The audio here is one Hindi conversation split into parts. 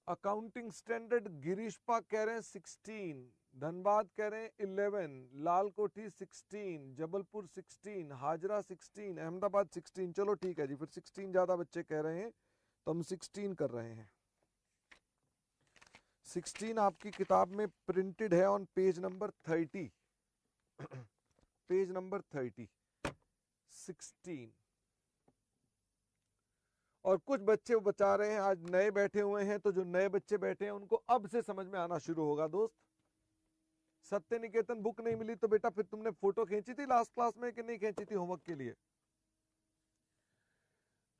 अकाउंटिंग स्टैंडर्ड गिरीशपा कह रहे हैं 16, धनबाद कह रहे हैं 11, लालकोठी 16, जबलपुर 16, हाजरा 16, अहमदाबाद 16। चलो ठीक है जी, फिर 16 ज्यादा बच्चे कह रहे हैं तो हम 16 कर रहे हैं। 16 आपकी किताब में प्रिंटेड है on page number 30, page number 30, 16। और कुछ बच्चे बचा रहे हैं, आज नए बैठे हुए हैं, तो जो नए बच्चे बैठे हैं उनको अब से समझ में आना शुरू होगा। दोस्त, सत्य निकेतन बुक नहीं मिली तो बेटा फिर तुमने फोटो खींची थी लास्ट क्लास में कि नहीं खींची थी होमवर्क के लिए?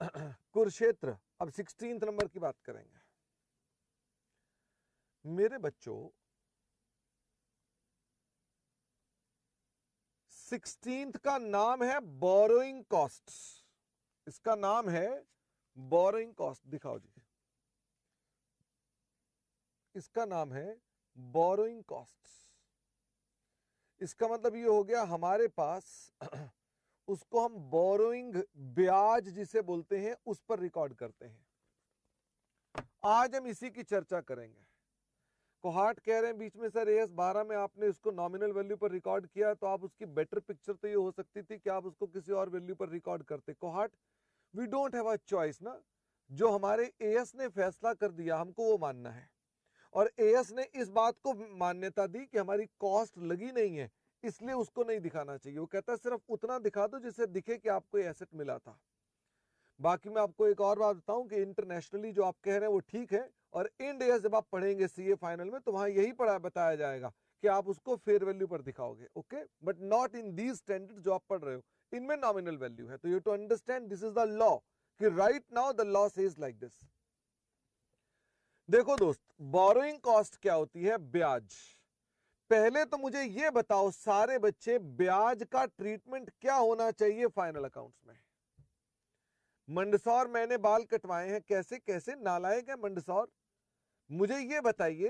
कुरुक्षेत्र, अब 16 नंबर की बात करेंगे मेरे बच्चों। 16th का नाम है बोरोइंग कॉस्ट, इसका नाम है बोरोइंग कॉस्ट। दिखाओ जी, इसका नाम है बोरोइंग कॉस्ट। इसका मतलब ये हो गया हमारे पास उसको हम बोरोइंग ब्याज जिसे बोलते हैं उस पर रिकॉर्ड करते हैं। आज हम इसी की चर्चा करेंगे। कोहाट कह रहे हैं बीच में सर AS 12 में आपने उसको नॉमिनल वैल्यू पर रिकॉर्ड किया, तो आप उसकी बेटर पिक्चर तो ये हो सकती थी कि आप उसको किसी और वैल्यू पर रिकॉर्ड करते। Kohat, we don't have a choice ना, जो हमारे AS ने फैसला कर दिया हमको वो मानना है। और AS ने इस बात को मान्यता दी कि हमारी कॉस्ट लगी नहीं है, इसलिए उसको नहीं दिखाना चाहिए। वो कहता है सिर्फ उतना दिखा दो जिससे दिखे कि आपको एसेट मिला था। बाकी मैं आपको एक और बात बताऊं कि इंटरनेशनली जो आप कह रहे हैं वो ठीक है, और इंड AS जब आप पढ़ेंगे CA फाइनल में तो वहां यही बताया जाएगा कि आप उसको फेयर वैल्यू पर दिखाओगे, okay, but not in these standard जो आप पढ़ रहे हो, इनमें नॉमिनल वैल्यू है। तो you to understand this is the law, कि right now the law says like this. देखो दोस्त, बोरोइंग कॉस्ट क्या होती है? ब्याज। पहले तो मुझे यह बताओ सारे बच्चे, ब्याज का ट्रीटमेंट क्या होना चाहिए फाइनल अकाउंट्स में? मंदसौर, मैंने बाल कटवाए हैं, कैसे कैसे नालायक है मंदसौर। मुझे यह बताइए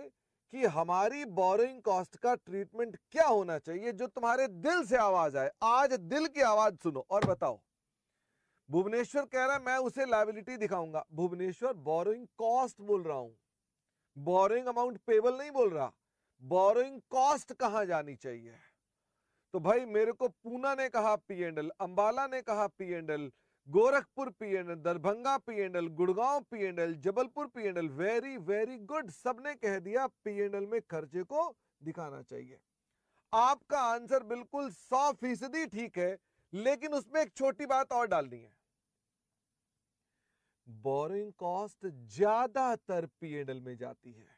कि हमारी बोरोइंग कॉस्ट का ट्रीटमेंट क्या होना चाहिए, जो तुम्हारे दिल से आवाज आए। आज दिल की आवाज सुनो और बताओ। भुवनेश्वर कह रहा है मैं उसे लायबिलिटी दिखाऊंगा। भुवनेश्वर, बोरोइंग कॉस्ट बोल रहा हूं, बोरोइंग अमाउंट पेबल नहीं बोल रहा। बोरोइंग कॉस्ट कहां जानी चाहिए? तो भाई मेरे को पूना ने कहा P&L, अंबाला ने कहा P&L, Gorakhpur P&L, Darbhanga P&L, Gurgaon P&L, Jabalpur P&L, very very good, सबने कह दिया P&L में खर्चे को दिखाना चाहिए। आपका आंसर बिल्कुल 100% ठीक है, लेकिन उसमें एक छोटी बात और डालनी है। बोरोइंग कॉस्ट ज्यादातर P&L में जाती है।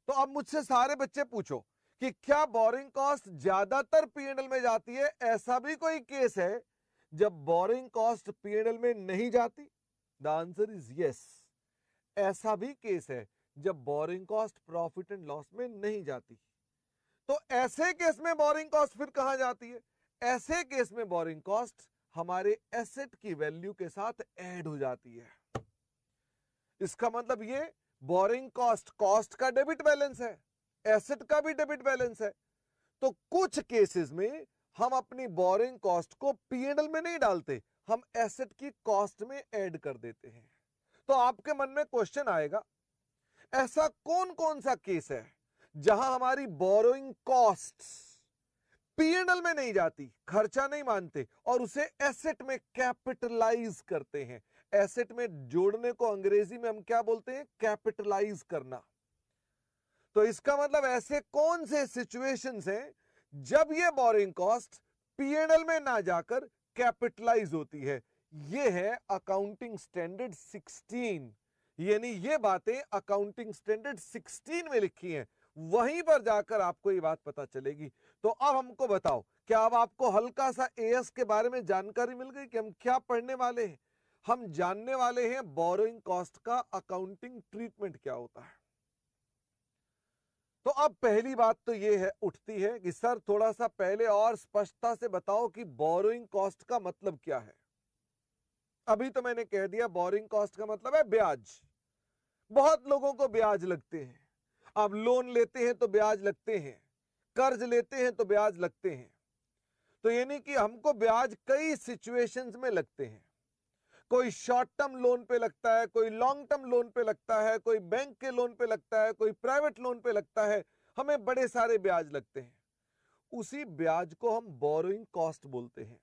तो अब मुझसे सारे बच्चे पूछो कि क्या बोरोइंग कॉस्ट ज्यादातर P&L में जाती है? ऐसा भी कोई केस है जब बोरोइंग कॉस्ट P&L में नहीं जाती? The answer is yes. ऐसा भी केस है जब borrowing cost profit and loss में नहीं जाती। तो ऐसे केस में बोरोइंग कॉस्ट फिर कहां जाती है? ऐसे केस में बोरोइंग कॉस्ट हमारे एसेट की वैल्यू के साथ ऐड हो जाती है। इसका मतलब ये बोरोइंग कॉस्ट, कॉस्ट का डेबिट बैलेंस है, एसेट का भी डेबिट बैलेंस है। तो कुछ केसेस में हम अपनी बोरोइंग कॉस्ट को P&L में नहीं डालते, हम एसेट की कॉस्ट में ऐड कर देते हैं। तो आपके मन में क्वेश्चन आएगा, ऐसा कौन कौन सा केस है जहां हमारी बोरोइंग कॉस्ट P&L में नहीं जाती, खर्चा नहीं मानते, और उसे एसेट में कैपिटलाइज करते हैं? एसेट में जोड़ने को अंग्रेजी में हम क्या बोलते हैं? कैपिटलाइज करना। तो इसका मतलब ऐसे कौन से सिचुएशंस हैं जब ये बोरोइंग कॉस्ट P&L में ना जाकर कैपिटलाइज होती है? ये है अकाउंटिंग स्टैंडर्ड 16, यानी ये बातें अकाउंटिंग स्टैंडर्ड 16 में लिखी हैं, वहीं पर जाकर आपको ये बात पता चलेगी। तो अब हमको बताओ, क्या अब आपको हल्का सा AS के बारे में जानकारी मिल गई कि हम क्या पढ़ने वाले हैं? हम जानने वाले हैं बोरोइंग कॉस्ट का अकाउंटिंग ट्रीटमेंट क्या होता है। तो अब पहली बात तो ये है उठती है कि सर थोड़ा सा पहले और स्पष्टता से बताओ कि बोरोइंग कॉस्ट का मतलब क्या है। अभी तो मैंने कह दिया बोरोइंग कॉस्ट का मतलब है ब्याज। बहुत लोगों को ब्याज लगते हैं, आप लोन लेते हैं तो ब्याज लगते हैं, कर्ज लेते हैं तो ब्याज लगते हैं। तो यानी कि हमको ब्याज कई सिचुएशंस में लगते हैं। कोई शॉर्ट टर्म लोन पे लगता है, कोई लॉन्ग टर्म लोन पे लगता है, कोई बैंक के लोन पे लगता है, कोई प्राइवेट लोन पे लगता है, हमें बड़े सारे ब्याज लगते हैं। उसी ब्याज को हम बोरोइंग कॉस्ट बोलते हैं।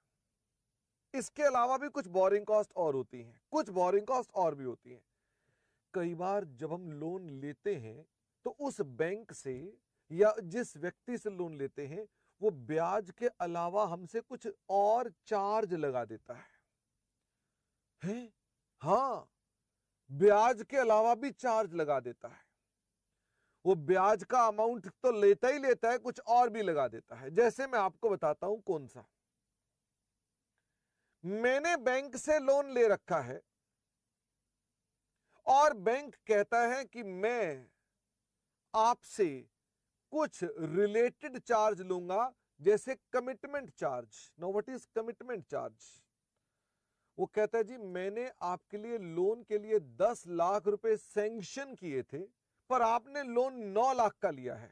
इसके अलावा भी कुछ बोरिंग कॉस्ट और होती हैं, कुछ बोरिंग कॉस्ट और भी होती हैं। कई बार जब हम लोन लेते हैं तो उस बैंक से या जिस व्यक्ति से लोन लेते हैं वो ब्याज के अलावा हमसे कुछ और चार्ज लगा देता है? हाँ, ब्याज के अलावा भी चार्ज लगा देता है। वो ब्याज का अमाउंट तो लेता ही लेता है, कुछ और भी लगा देता है। जैसे मैं आपको बताता हूं कौन सा। मैंने बैंक से लोन ले रखा है और बैंक कहता है कि मैं आपसे कुछ रिलेटेड चार्ज लूंगा, जैसे commitment charge. No, what is commitment charge? वो कहता है जी मैंने आपके लिए लोन के लिए 10 लाख रुपए सैंक्शन किए थे, पर आपने लोन 9 लाख का लिया है।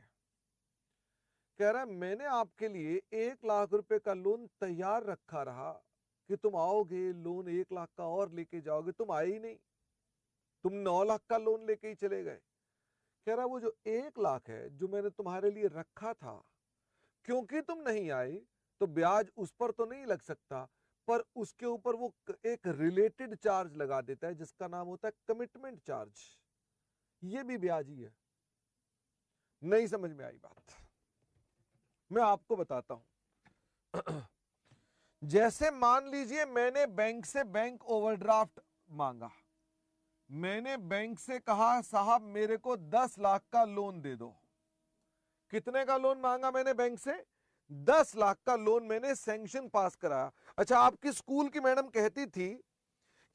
कह रहा है मैंने आपके लिए 1 लाख रुपए का लोन तैयार रखा रहा कि तुम आओगे, लोन 1 लाख का और लेके जाओगे, तुम आए ही नहीं, तुम 9 लाख का लोन लेके ही चले गए। कह रहा वो जो 1 लाख है जो मैंने तुम्हारे लिए रखा था, क्योंकि तुम नहीं आए तो ब्याज उस पर तो नहीं लग सकता, पर उसके ऊपर वो एक रिलेटेड चार्ज लगा देता है जिसका नाम होता है कमिटमेंट चार्ज। ये भी ब्याज ही है। नहीं समझ में आई बात? मैं आपको बताता हूं। जैसे मान लीजिए मैंने बैंक से बैंक ओवरड्राफ्ट मांगा। मैंने बैंक से कहा साहब मेरे को 10 लाख का लोन दे दो। कितने का लोन मांगा मैंने बैंक से? 10 लाख का लोन मैंने सैंक्शन पास कराया। अच्छा, आपकी स्कूल की मैडम कहती थी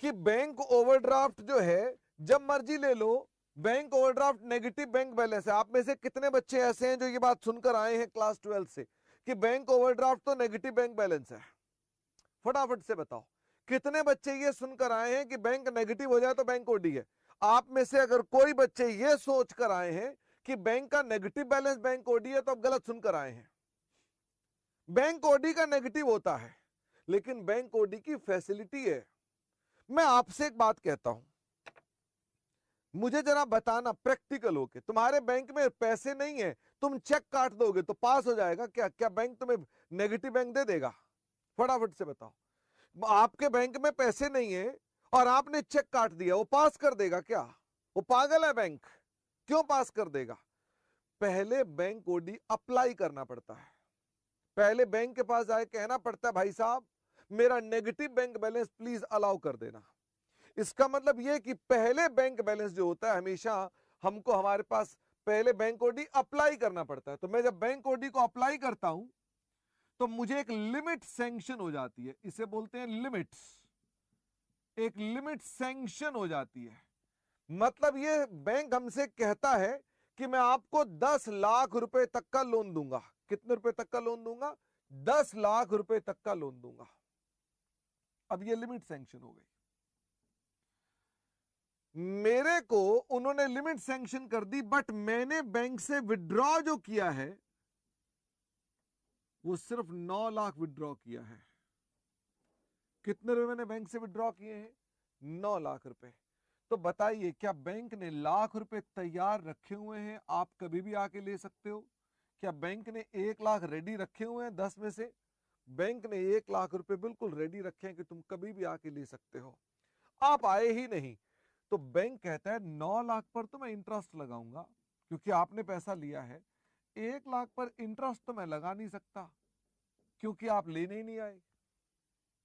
कि बैंक ओवरड्राफ्ट जो है जब मर्जी ले लो, bank overdraft negative bank balance है। आप में से कितने बच्चे ऐसे हैं जो ये बात सुनकर आए हैं क्लास 12 से कि बैंक ओवरड्राफ्ट तो नेगेटिव बैंक बैलेंस है? फटाफट से बताओ कितने बच्चे ये सुनकर आए हैं कि बैंक नेगेटिव हो जाए तो बैंक ओडी है? आप में से अगर कोई बच्चे ये सोच कर आए हैं कि बैंक का नेगेटिव बैलेंस बैंक ओडी है तो आप गलत सुनकर आए हैं। बैंक ओडी का नेगेटिव होता है, लेकिन बैंक ओडी की फैसिलिटी है। मैं आपसे एक बात कहता हूं, मुझे जरा बताना प्रैक्टिकल होके, तुम्हारे बैंक में पैसे नहीं है, तुम चेक काट दोगे तो पास हो जाएगा क्या? क्या बैंक तुम्हें नेगेटिव बैंक दे देगा? फटाफट से बताओ। आपके बैंक में पैसे नहीं है और आपने चेक काट दिया, वो पास कर देगा क्या? वो पागल है बैंक? क्यों पास कर देगा? पहले बैंक ओडी अप्लाई करना पड़ता है। पहले बैंक के पास जाए कहना पड़ता है भाई साहब मेरा negative bank balance please allow कर देना। इसका मतलब यह कि पहले बैंक बैलेंस जो होता है हमेशा हमको हमारे पास पहले बैंक ओडी अप्लाई करना पड़ता है। तो मैं जब बैंक ओडी को अप्लाई करता हूं तो मुझे एक लिमिट सैंक्शन हो जाती है, इसे बोलते हैं लिमिट्स। एक लिमिट सैंक्शन हो जाती है, मतलब ये बैंक हमसे कहता है कि मैं आपको 10 लाख रुपए तक का लोन दूंगा। कितने रुपए तक का लोन दूंगा? 10 लाख रुपए तक का लोन दूंगा। अब ये लिमिट सैंक्शन हो गई। मेरे को उन्होंने लिमिट सैंक्शन कर दी, बट मैंने बैंक से विड्रॉ जो किया है वो सिर्फ 9 लाख विड्रॉ किया है। कितने रुपए मैंने बैंक से विड्रॉ किए हैं? 9 लाख रुपए। तो बताइए क्या बैंक ने लाख रुपए तैयार रखे हुए हैं, आप कभी भी आके ले सकते हो? क्या बैंक ने 1 लाख रेडी रखे हुए हैं 10 में से? बैंक ने 1 लाख रुपए बिल्कुल रेडी रखे हैं कि तुम कभी भी आके ले सकते हो। आप आए ही नहीं तो बैंक कहता है 9 लाख पर तो मैं इंटरेस्ट लगाऊंगा क्योंकि आपने पैसा लिया है। 1 लाख पर इंटरेस्ट तो मैं लगा नहीं सकता क्योंकि आप लेने ही नहीं आए।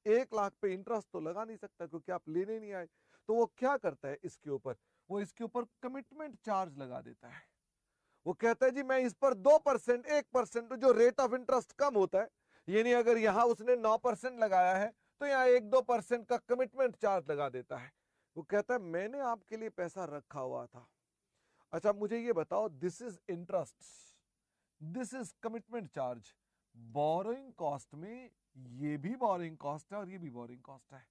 1 लाख पे इंटरेस्ट तो लगा नहीं सकता क्योंकि आप लेने नहीं आए। तो वो क्या करता है इसके ऊपर? वो इसके ऊपर कमिटमेंट चार्ज लगा देता है। वो कहता है जी मैं इस पर 2%, 1% जो रेट ऑफ इंटरेस्ट कम होता है, यानी अगर यहां उसने 9% लगाया है तो यहां 1-2% का कमिटमेंट चार्ज लगा देता है। वो कहता है मैंने आपके लिए पैसा रखा हुआ था। अच्छा मुझे ये बताओ, this is interest, this is commitment charge. Borrowing cost में ये भी बोरोइंग कॉस्ट है और ये भी बोरोइंग कॉस्ट है।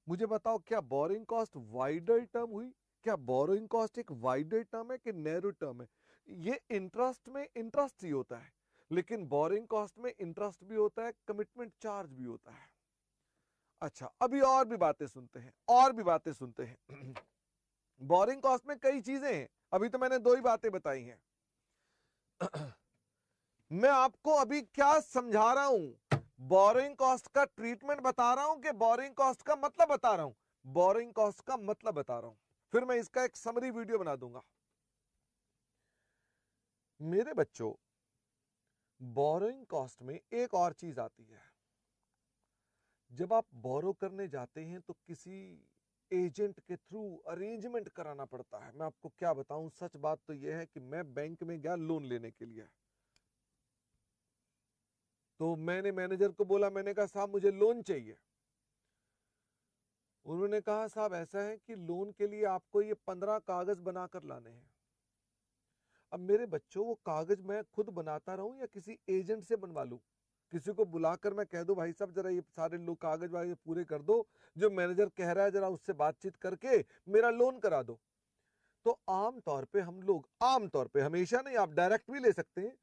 मुझे बताओ क्या बोरोइंग कॉस्ट वाइडर टर्म हुई? क्या बोरोइंग कॉस्ट एक वाइडर टर्म है कि नैरो टर्म है? ये इंटरेस्ट में इंटरेस्ट ही होता है, लेकिन बोरोइंग कॉस्ट में इंटरेस्ट भी होता है, कमिटमेंट चार्ज भी होता है। अच्छा, अभी और भी बातें सुनते हैं, और भी बातें सुनते हैं। बोरिंग कॉस्ट में कई चीजें हैं, अभी तो मैंने 2 ही बातें बताई हैं। मैं आपको अभी क्या समझा रहा हूं, बोरिंग कॉस्ट का ट्रीटमेंट बता रहा हूं कि बोरिंग कॉस्ट का मतलब बता रहा हूं? बोरिंग कॉस्ट का मतलब बता रहा हूं, फिर मैं इसका एक समरी वीडियो बना दूंगा। मेरे बच्चों, बोरिंग कॉस्ट में एक और चीज आती है। जब आप बोरो करने जाते हैं तो किसी एजेंट के थ्रू अरेंजमेंट कराना पड़ता है। मैं आपको क्या बताऊं, सच बात तो यह है कि मैं बैंक में गया लोन लेने के लिए, तो मैंने मैनेजर को बोला, मैंने कहा साहब मुझे लोन चाहिए। उन्होंने कहा साहब ऐसा है कि लोन के लिए आपको ये 15 कागज बनाकर लाने हैं। अब मेरे बच्चों, वो कागज मैं खुद बनाता रहूं या किसी एजेंट से बनवा लूं? किसी को बुलाकर मैं कह दो भाई साहब जरा ये सारे लोग कागज वागज पूरे कर दो, जो मैनेजर कह रहा है जरा उससे बातचीत करके मेरा लोन करा दो। तो आम तौर पे हम लोग, आम तौर पे, हमेशा नहीं, आप डायरेक्ट भी ले सकते हैं,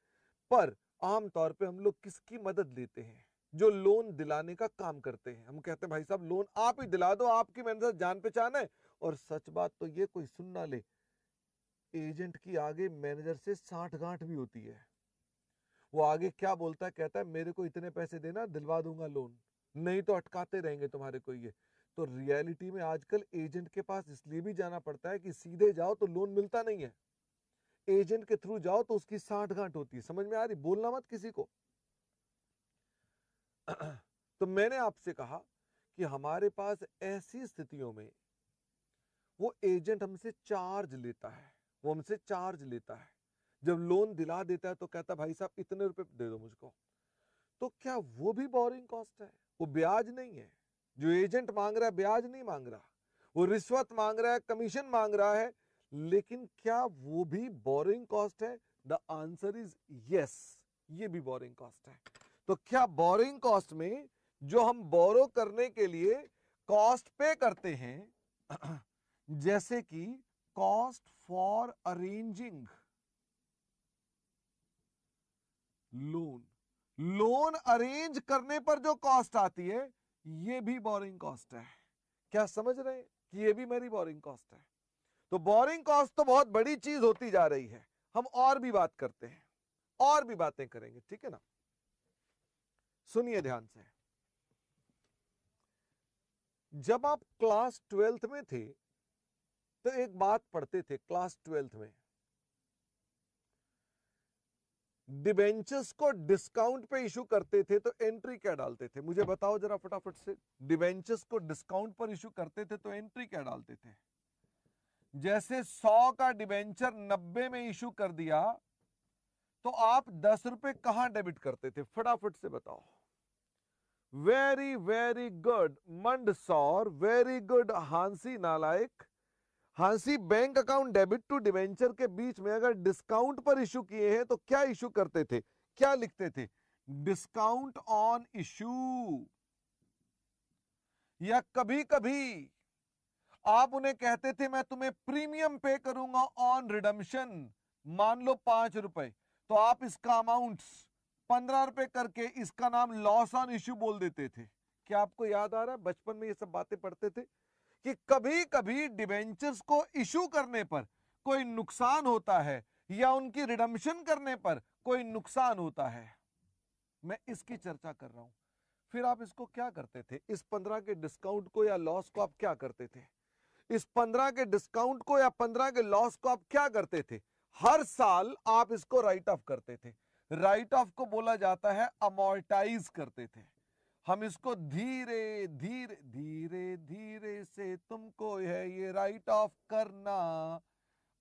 पर आम तौर पे हम लोग किसकी मदद लेते हैं? जो लोन दिलाने का काम करते हैं। हम कहते हैं भाई साहब लोन आप ही दिला दो, आपकी मैनेजर जान पहचान है। और सच बात तो ये, कोई सुन ना ले, एजेंट की आगे मैनेजर से साठ गांठ भी होती है। वो आगे क्या बोलता है, कहता है मेरे को इतने पैसे देना, दिलवा दूंगा लोन, नहीं तो अटकाते रहेंगे तुम्हारे को ये। तो रियलिटी में आजकल एजेंट के पास इसलिए भी जाना पड़ता है कि सीधे जाओ तो लोन मिलता नहीं है, एजेंट के थ्रू जाओ तो उसकी साठ गांठ होती है। समझ में आ रही? बोलना मत किसी को। तो मैंने आपसे कहा कि हमारे पास ऐसी स्थितियों में वो एजेंट हमसे चार्ज लेता है, वो हमसे चार्ज लेता है। जब लोन दिला देता है तो कहता है भाई साहब इतने रुपए दे दो मुझको। तो क्या वो भी बोरिंग कॉस्ट है? वो ब्याज नहीं है। जो एजेंट मांग रहा है ब्याज नहीं मांग रहा, वो रिश्वत मांग रहा है, कमीशन मांग रहा है, लेकिन क्या वो भी बोरिंग कॉस्ट है? द आंसर इज यस, ये भी बोरिंग कॉस्ट है। तो क्या बोरिंग कॉस्ट में जो हम बोरो करने के लिए कॉस्ट पे करते हैं, जैसे कि cost for arranging loan, loan arrange करने पर जो कॉस्ट आती है, ये भी बोरिंग कॉस्ट है। क्या समझ रहे हैं कि ये भी मेरी बोरिंग कॉस्ट है? तो बोरिंग कॉस्ट तो बहुत बड़ी चीज होती जा रही है। हम और भी बात करते हैं, और भी बातें करेंगे, ठीक है ना? सुनिए ध्यान से। जब आप क्लास 12th में थे तो एक बात पढ़ते थे क्लास 12th में, डिबेंचर्स को डिस्काउंट पे इशू करते थे तो एंट्री क्या डालते थे? मुझे बताओ जरा फटाफट से। डिबेंचर्स को डिस्काउंट पर इशू करते थे तो एंट्री क्या डालते थे? जैसे 100 का डिबेंचर 90 में इशू कर दिया तो आप 10 रुपए कहां डेबिट करते थे? फटाफट से बताओ। Very very good Mandsaur, very good Hansi नालायक। Hansi, bank account debit to debenture के बीच में अगर डिस्काउंट पर इशू किए हैं तो क्या इशू करते थे, क्या लिखते थे? Discount on issue. या कभी कभी आप उन्हें कहते थे मैं तुम्हें प्रीमियम पे करूंगा ऑन रिडम्पशन, मान लो 5 रुपए, तो आप इसका अमाउंट 15 रुपए करके इसका नाम लॉस ऑन इश्यू बोल देते थे। क्या आपको याद आ रहा है बचपन में ये सब बातें पढ़ते थे कि कभी कभी डिबेंचर्स को इशू करने पर कोई नुकसान होता है या उनकी रिडम्पशन करने पर कोई नुकसान होता है? मैं इसकी चर्चा कर रहा हूं। फिर आप इसको क्या करते थे, इस 15 के डिस्काउंट को या लॉस को आप क्या करते थे? इस 15 के डिस्काउंट को या 15 के लॉस को आप क्या करते थे? हर साल आप इसको राइट ऑफ करते थे। राइट ऑफ को बोला जाता है अमोर्टाइज करते थे। हम इसको धीरे धीरे धीरे धीरे से तुमको है ये राइट ऑफ करना,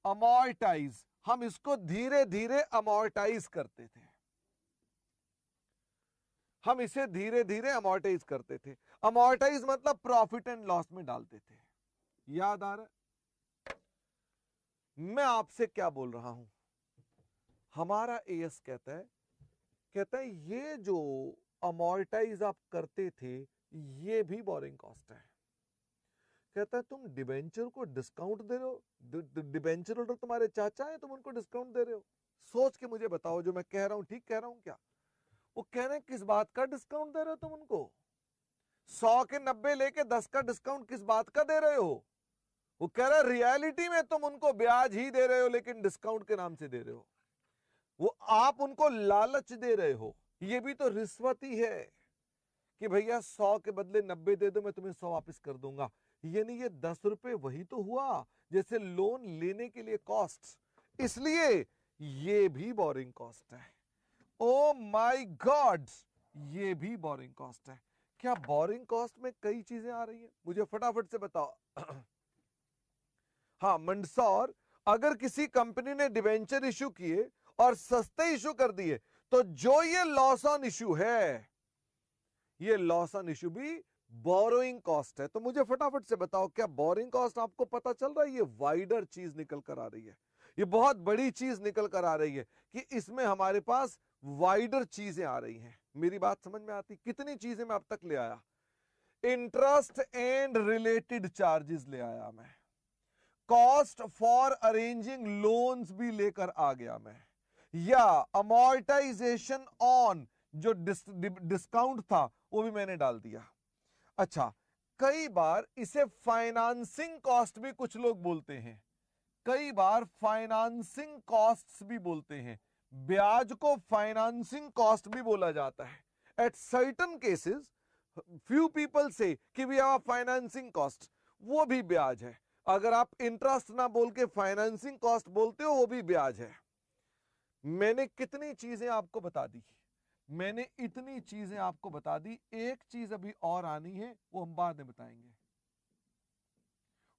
अमोर्टाइज, हम इसको धीरे धीरे अमोर्टाइज करते थे। हम इसे धीरे धीरे अमोर्टाइज करते थे। अमोर्टाइज मतलब प्रॉफिट एंड लॉस में डालते थे। याद आ रहा है? मैं आपसे क्या बोल रहा हूं? हमारा एएस कहता है ये जो अमोर्टाइज आप करते थे ये भी बोरिंग कॉस्ट है। कहता है तुम डिबेंचर को डिस्काउंट दे रहे हो, डिबेंचर होल्डर तुम्हारे चाचा है, तुम उनको डिस्काउंट दे रहे हो? सोच के मुझे बताओ जो मैं कह रहा हूं ठीक कह रहा हूं क्या? वो कह रहे हैं किस बात का डिस्काउंट दे रहे हो तुम उनको? 100 के 90 लेके 10 का डिस्काउंट किस बात का दे रहे हो? वो कह रहा है रियलिटी में तुम उनको ब्याज ही दे रहे हो लेकिन डिस्काउंट के नाम से दे रहे हो। वो आप उनको लालच दे रहे हो। ये भी तो रिश्वत ही है कि भैया 100 के बदले 90 दे दो, मैं तुम्हें 100 वापस कर दूंगा। यानी ये 10 रुपए वही तो हुआ जैसे लोन लेने के लिए कॉस्ट। इसलिए ये भी बोरिंग कॉस्ट है। ओ माय गॉड, ये भी बोरिंग कॉस्ट है। क्या बोरिंग कॉस्ट में कई चीजें आ रही हैं? मुझे फटाफट से बताओ। हाँ मंदसौर, अगर किसी कंपनी ने डिवेंचर इश्यू किए और सस्ते इश्यू कर दिए तो जो ये लॉस ऑन इश्यू है, ये लॉस ऑन इश्यू भी बोरोइंग कॉस्ट है। तो मुझे फटाफट से बताओ, क्या बोरिंग कॉस्ट आपको पता चल रहा है? ये वाइडर चीज निकल कर आ रही है, ये बहुत बड़ी चीज निकल कर आ रही है कि इसमें हमारे पास वाइडर चीजें आ रही हैं। मेरी बात समझ में आती? कितनी चीजें मैं अब तक ले आया? इंटरेस्ट एंड रिलेटेड चार्जेस ले आया मैं, कॉस्ट फॉर अरेंजिंग लोन्स भी लेकर आ गया मैं, या अमोर्टाइजेशन ऑन जो डिस्काउंट था वो भी मैंने डाल दिया। अच्छा, कई बार इसे फाइनेंसिंग कॉस्ट भी कुछ लोग बोलते हैं, कई बार फाइनेंसिंग कॉस्ट्स भी बोलते हैं। ब्याज को फाइनेंसिंग कॉस्ट भी बोला जाता है। At certain cases few people से कि वी हैव फाइनेंसिंग कॉस्ट, वो भी ब्याज है। अगर आप इंटरेस्ट ना बोल के फाइनेंसिंग कॉस्ट बोलते हो, वो भी ब्याज है। मैंने कितनी चीजें आपको बता दी, मैंने इतनी चीजें आपको बता दी। एक चीज अभी और आनी है, वो हम बाद में बताएंगे।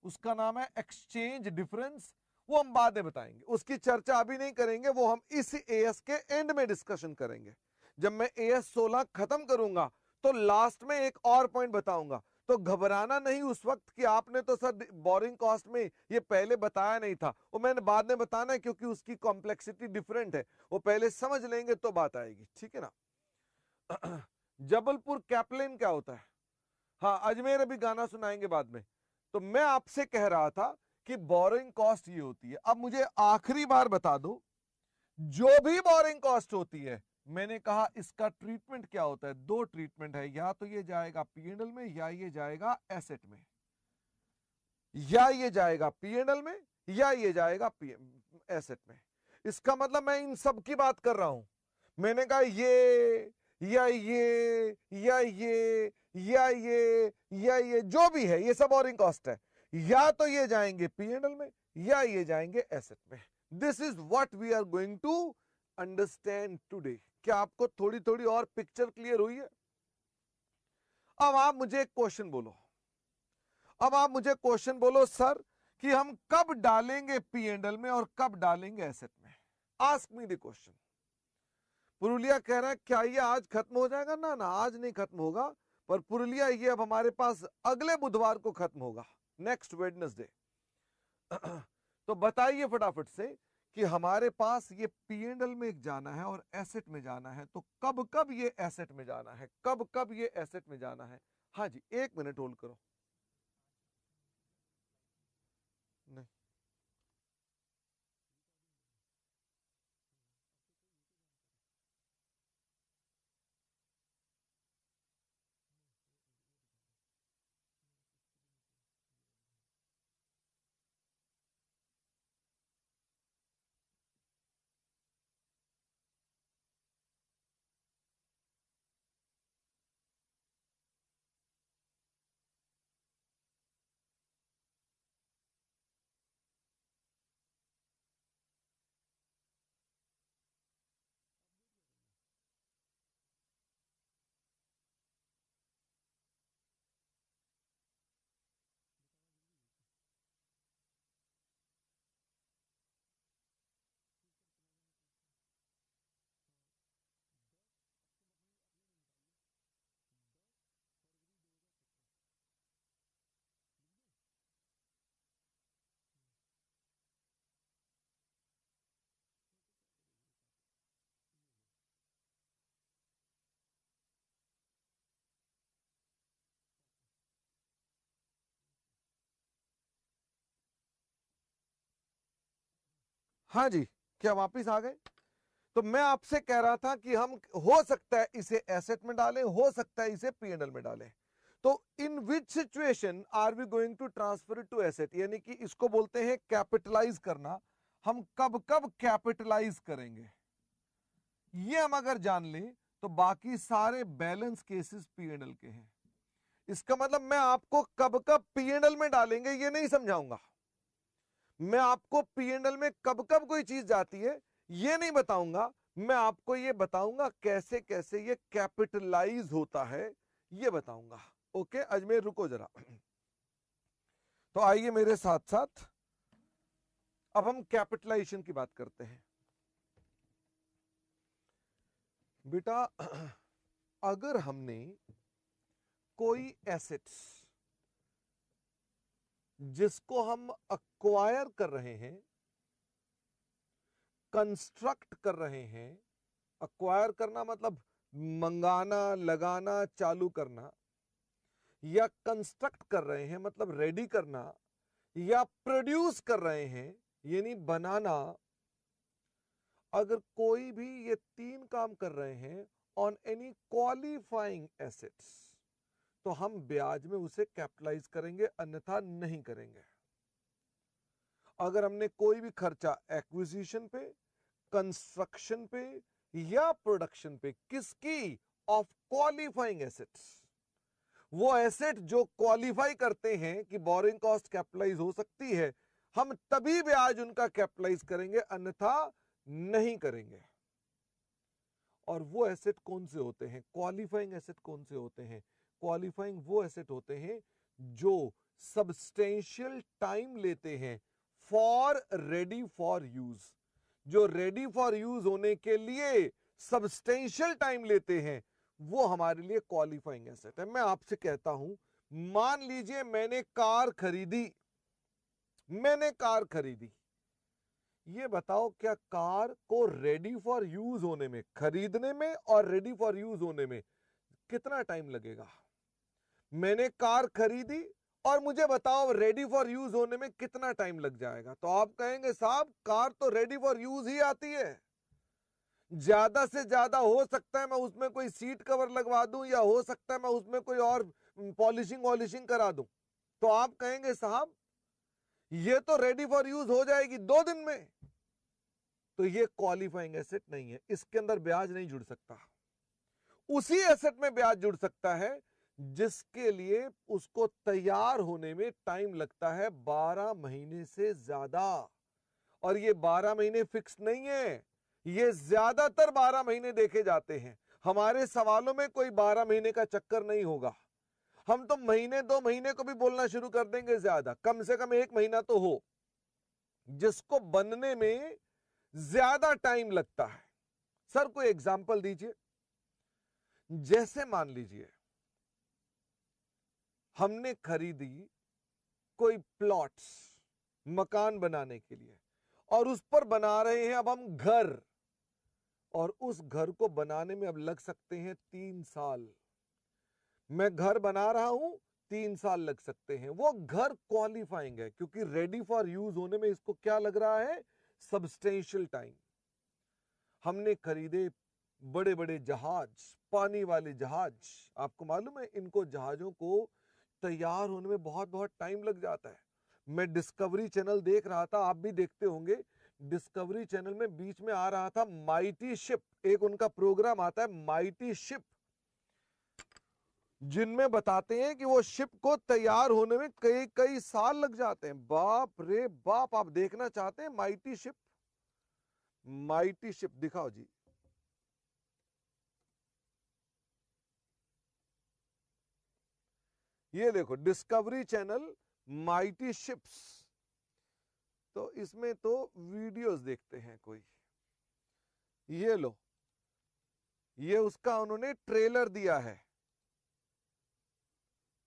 उसका नाम है एक्सचेंज डिफरेंस, वो हम बाद में बताएंगे। उसकी चर्चा अभी नहीं करेंगे, वो हम इस एएस के एंड में डिस्कशन करेंगे। जब मैं एएस 16 खत्म करूंगा तो लास्ट में एक और पॉइंट बताऊंगा। तो घबराना नहीं उस वक्त कि आपने तो सर बोरिंग कॉस्ट में ये पहले बताया नहीं था, वो मैंने बाद में बताना है क्योंकि उसकी कॉम्प्लेक्सिटी डिफरेंट है। वो पहले समझ लेंगे तो बात आएगी, ठीक है ना। जबलपुर कैपलिन क्या होता है? हाँ, अजमेर अभी गाना सुनाएंगे बाद में। तो मैं आपसे कह रहा था कि बोरिंग कॉस्ट ये होती है। अब मुझे आखिरी बार बता दो, जो भी बोरिंग कॉस्ट होती है, मैंने कहा इसका ट्रीटमेंट क्या होता है? दो ट्रीटमेंट है, या तो ये जाएगा पीएनएल में या ये जाएगा एसेट में, या ये जाएगा पीएनएल में या ये जाएगा एसेट में। इसका मतलब मैं इन सब की बात कर रहा हूं। मैंने कहा ये या ये या ये या ये जो भी है, ये सब बोरिंग कॉस्ट है। या तो ये जाएंगे पीएनएल में या ये जाएंगे एसेट में। This is what we are going to understand today. क्या आपको थोड़ी थोड़ी और पिक्चर क्लियर हुई है? अब आप मुझे एक क्वेश्चन बोलो, अब आप मुझे क्वेश्चन बोलो सर कि हम कब डालेंगे पीएनएल में और कब डालेंगे एसेट में? Ask me the question. Purulia कह रहा है क्या ये आज खत्म हो जाएगा? ना ना, आज नहीं खत्म होगा, पर पुरुलिया ये अब हमारे पास अगले बुधवार को खत्म होगा, नेक्स्ट वेडनेसडे। तो बताइए फटाफट से कि हमारे पास ये पीएनएल में जाना है और एसेट में जाना है, तो कब कब ये एसेट में जाना है, कब कब ये एसेट में जाना है? हाँ जी, एक मिनट होल्ड करो। नहीं, हाँ जी, क्या वापिस आ गए? तो मैं आपसे कह रहा था कि हम हो सकता है इसे एसेट में डालें, हो सकता है इसे पीएनएल में डालें। तो in which situation are we going to transfer it to asset, यानी कि इसको बोलते हैं कैपिटलाइज करना। हम कब कब कैपिटलाइज करेंगे, ये हम अगर जान लें तो बाकी सारे बैलेंस केसेस पीएनएल के हैं। इसका मतलब मैं आपको कब कब पीएनएल में डालेंगे ये नहीं समझाऊंगा, मैं आपको पीएनएल में कब कब कोई चीज जाती है ये नहीं बताऊंगा, मैं आपको ये बताऊंगा कैसे कैसे ये कैपिटलाइज होता है ये बताऊंगा। ओके अजमेर रुको जरा। तो आइए मेरे साथ साथ अब हम कैपिटलाइजेशन की बात करते हैं। बेटा अगर हमने कोई एसेट्स जिसको हम अक्वायर कर रहे हैं, कंस्ट्रक्ट कर रहे हैं, अक्वायर करना मतलब मंगाना, लगाना, चालू करना, या कंस्ट्रक्ट कर रहे हैं मतलब रेडी करना, या प्रोड्यूस कर रहे हैं यानी बनाना, अगर कोई भी ये तीन काम कर रहे हैं ऑन एनी क्वालिफाइंग एसेट्स, तो हम ब्याज में उसे कैपिटलाइज करेंगे, अन्यथा नहीं करेंगे। अगर हमने कोई भी खर्चा एक्विजिशन पे, कंस्ट्रक्शन पे या प्रोडक्शन पे, किसकी, ऑफ क्वालिफाइंग एसेट्स, वो एसेट जो क्वालिफाई करते हैं कि बोरिंग कॉस्ट कैपिटलाइज हो सकती है, हम तभी ब्याज उनका कैपिटलाइज करेंगे, अन्यथा नहीं करेंगे। और वो एसेट कौन से होते हैं, क्वालिफाइंग एसेट कौन से होते हैं? क्वालिफाइंग वो एसेट होते हैं जो सब्सटेंशियल टाइम लेते हैं फॉर रेडी फॉर यूज, जो रेडी फॉर यूज होने के लिए सब्सटेंशियल टाइम लेते हैं, वो हमारे लिए क्वालिफाइंग एसेट है। मैं आपसे कहता हूं, मान लीजिए मैंने कार खरीदी, ये बताओ क्या कार को रेडी फॉर यूज होने में, खरीदने में और रेडी फॉर यूज होने में कितना टाइम लगेगा? मैंने कार खरीदी और मुझे बताओ रेडी फॉर यूज होने में कितना टाइम लग जाएगा? तो आप कहेंगे साहब कार तो रेडी फॉर यूज ही आती है, ज्यादा से ज्यादा हो सकता है मैं उसमें कोई सीट कवर लगवा दूं, या हो सकता है मैं उसमें कोई और पॉलिशिंग करा दूं। तो आप कहेंगे साहब ये तो रेडी फॉर यूज हो जाएगी 2 दिन में। तो ये क्वालिफाइंग एसेट नहीं है, इसके अंदर ब्याज नहीं जुड़ सकता। उसी एसेट में ब्याज जुड़ सकता है जिसके लिए उसको तैयार होने में टाइम लगता है 12 महीने से ज्यादा। और ये 12 महीने फिक्स नहीं है, ये ज्यादातर 12 महीने देखे जाते हैं। हमारे सवालों में कोई 12 महीने का चक्कर नहीं होगा, हम तो महीने 2 महीने को भी बोलना शुरू कर देंगे, ज्यादा कम से कम 1 महीना तो हो जिसको बनने में ज्यादा टाइम लगता है। सर कोई एग्जाम्पल दीजिए। जैसे मान लीजिए हमने खरीदी कोई प्लॉट्स मकान बनाने के लिए, और उस पर बना रहे हैं अब हम घर, और उस घर को बनाने में अब लग सकते हैं 3 साल। मैं घर बना रहा हूं, 3 साल लग सकते हैं। वो घर क्वालिफाइंग है क्योंकि रेडी फॉर यूज होने में इसको क्या लग रहा है, सब्सटेंशियल टाइम। हमने खरीदे बड़े बड़े जहाज, पानी वाले जहाज, आपको मालूम है इनको जहाजों को तैयार होने में बहुत बहुत टाइम लग जाता है। मैं डिस्कवरी चैनल देख रहा था, आप भी देखते होंगे, डिस्कवरी चैनल में बीच में आ रहा था माइटी शिप, एक उनका प्रोग्राम आता है माइटी शिप, जिनमें बताते हैं कि वो शिप को तैयार होने में कई कई साल लग जाते हैं। बाप रे बाप, आप देखना चाहते हैं माइटी शिप? माइटी शिप दिखाओ जी। ये देखो डिस्कवरी चैनल माइटी शिप्स। तो इसमें तो वीडियोस देखते हैं कोई, ये लो, ये उसका उन्होंने ट्रेलर दिया है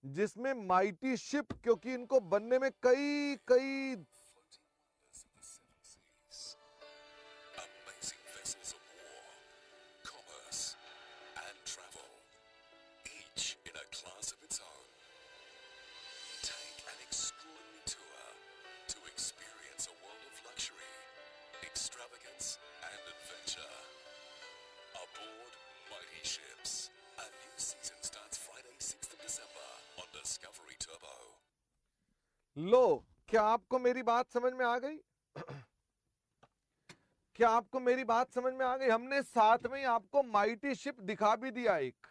जिसमें माइटी शिप, क्योंकि इनको बनने में कई कई Aboard Mighty Ships. A new season starts Friday, 6th of December. Discovery Turbo. लो, क्या आपको मेरी बात समझ में आ गई? क्या आपको मेरी बात समझ में आ गई? हमने साथ में ही आपको माइटी शिप दिखा भी दिया एक।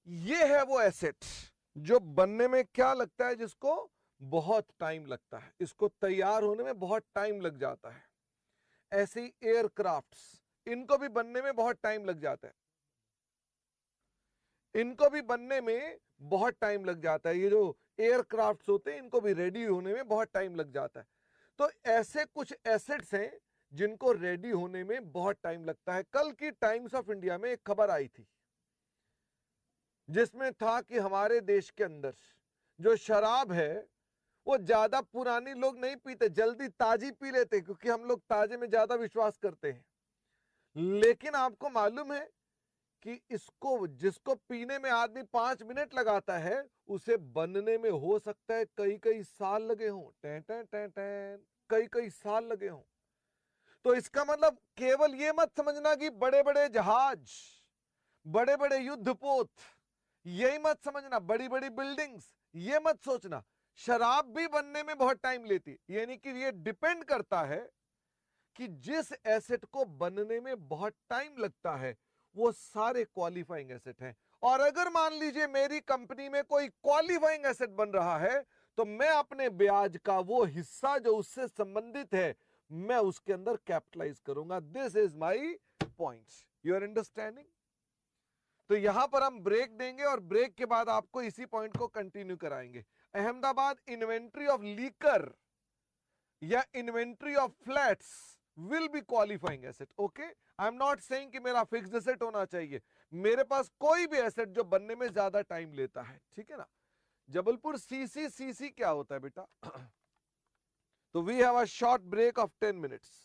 ये है वो एसेट जो बनने में क्या लगता है, जिसको बहुत टाइम लगता है, इसको तैयार होने में बहुत टाइम लग जाता है। ऐसे ही एयरक्राफ्ट्स, इनको भी बनने में बहुत टाइम लग जाता है, इनको भी बनने में बहुत टाइम लग जाता है। ये जो एयरक्राफ्ट्स होते हैं, इनको भी रेडी होने में बहुत टाइम लग जाता है। तो ऐसे कुछ एसेट्स हैं जिनको रेडी होने में बहुत टाइम लगता है। कल की टाइम्स ऑफ इंडिया में एक खबर आई थी जिसमें था कि हमारे देश के अंदर जो शराब है वो ज्यादा पुरानी लोग नहीं पीते, जल्दी ताजी पी लेते, क्योंकि हम लोग ताजे में ज्यादा विश्वास करते हैं। लेकिन आपको मालूम है कि इसको, जिसको पीने में आदमी 5 मिनट लगाता है, उसे बनने में हो सकता है कई कई साल लगे हों। टैं टैं टैं टैं, कई कई साल लगे हों। तो इसका मतलब केवल ये मत समझना कि बड़े बड़े जहाज, बड़े बड़े युद्धपोत, यही मत समझना, बड़ी बड़ी बिल्डिंग्स, ये मत सोचना। शराब भी बनने में बहुत टाइम लेती, यानी कि ये डिपेंड करता है कि जिस एसेट को बनने में बहुत टाइम लगता है वो सारे क्वालिफाइंग एसेट हैं। और अगर मान लीजिए मेरी कंपनी में कोई क्वालिफाइंग एसेट बन रहा है, तो मैं अपने ब्याज का वो हिस्सा जो उससे संबंधित है, मैं उसके अंदर कैपिटलाइज करूंगा। This is my point, you are understanding? तो यहां पर हम ब्रेक देंगे और ब्रेक के बाद आपको इसी पॉइंट को कंटिन्यू कराएंगे। अहमदाबाद इन्वेंट्री ऑफ लीकर या inventory of flats will be qualifying asset. Okay, I am not saying कि मेरा फिक्स्ड एसेट होना चाहिए, मेरे पास कोई भी एसेट जो बनने में ज्यादा टाइम लेता है, ठीक है ना। जबलपुर सीसी, सीसी क्या होता है बेटा? तो we have a short break of 10 minutes.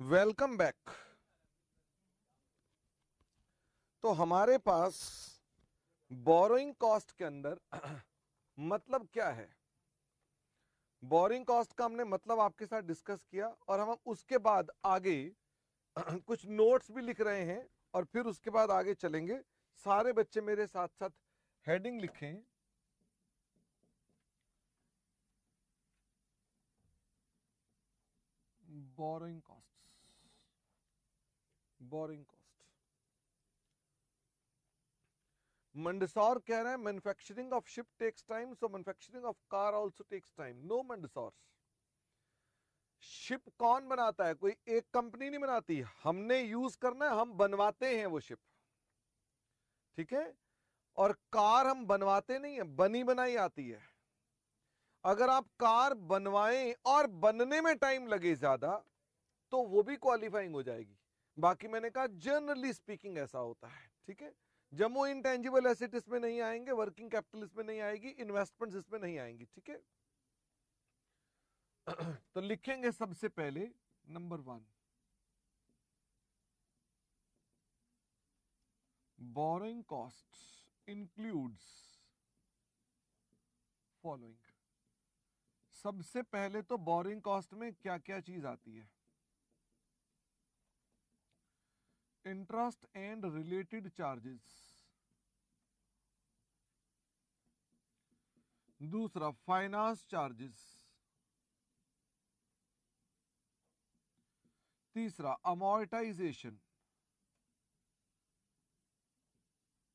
Welcome back. तो हमारे पास बोरोइंग कॉस्ट के अंदर मतलब क्या है, बोरिंग कॉस्ट का हमने मतलब आपके साथ डिस्कस किया और हम उसके बाद आगे कुछ नोट्स भी लिख रहे हैं और फिर उसके बाद आगे चलेंगे। सारे बच्चे मेरे साथ साथ हेडिंग लिखें। Boring cost, boring cost. Mandsaur कह रहे हैं manufacturing of ship takes time, so manufacturing of car also takes time. No Mandsaur, ship कौन बनाता है? कोई एक कंपनी नहीं बनाती, हमने यूज करना है, हम बनवाते हैं वो शिप, ठीक है। और कार हम बनवाते नहीं है, बनी बनाई आती है। अगर आप कार बनवाएं और बनने में टाइम लगे ज्यादा तो वो भी क्वालिफाइंग हो जाएगी। बाकी मैंने कहा जनरली स्पीकिंग ऐसा होता है, ठीक है। जम्मू इंटेंजिबल एसेट इसमें नहीं आएंगे, वर्किंग कैपिटल इसमें नहीं आएगी, इन्वेस्टमेंट्स इसमें नहीं आएंगी, ठीक है। तो लिखेंगे सबसे पहले number 1, borrowing cost includes following. सबसे पहले तो बोरोइंग कॉस्ट में क्या क्या चीज आती है? इंटरेस्ट एंड रिलेटेड चार्जेस, दूसरा फाइनेंस चार्जेस, तीसरा amortisation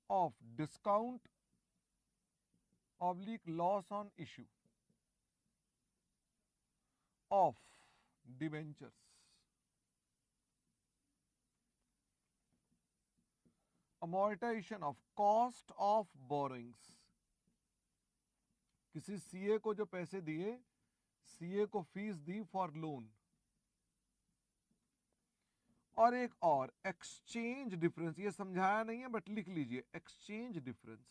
of discount oblique loss on issue of debentures, amortisation of cost of borrowings. किसी सीए को जो पैसे दिए, सीए को फीस दी फॉर लोन। और एक और एक्सचेंज डिफरेंस, ये समझाया नहीं है बट लिख लीजिए, exchange difference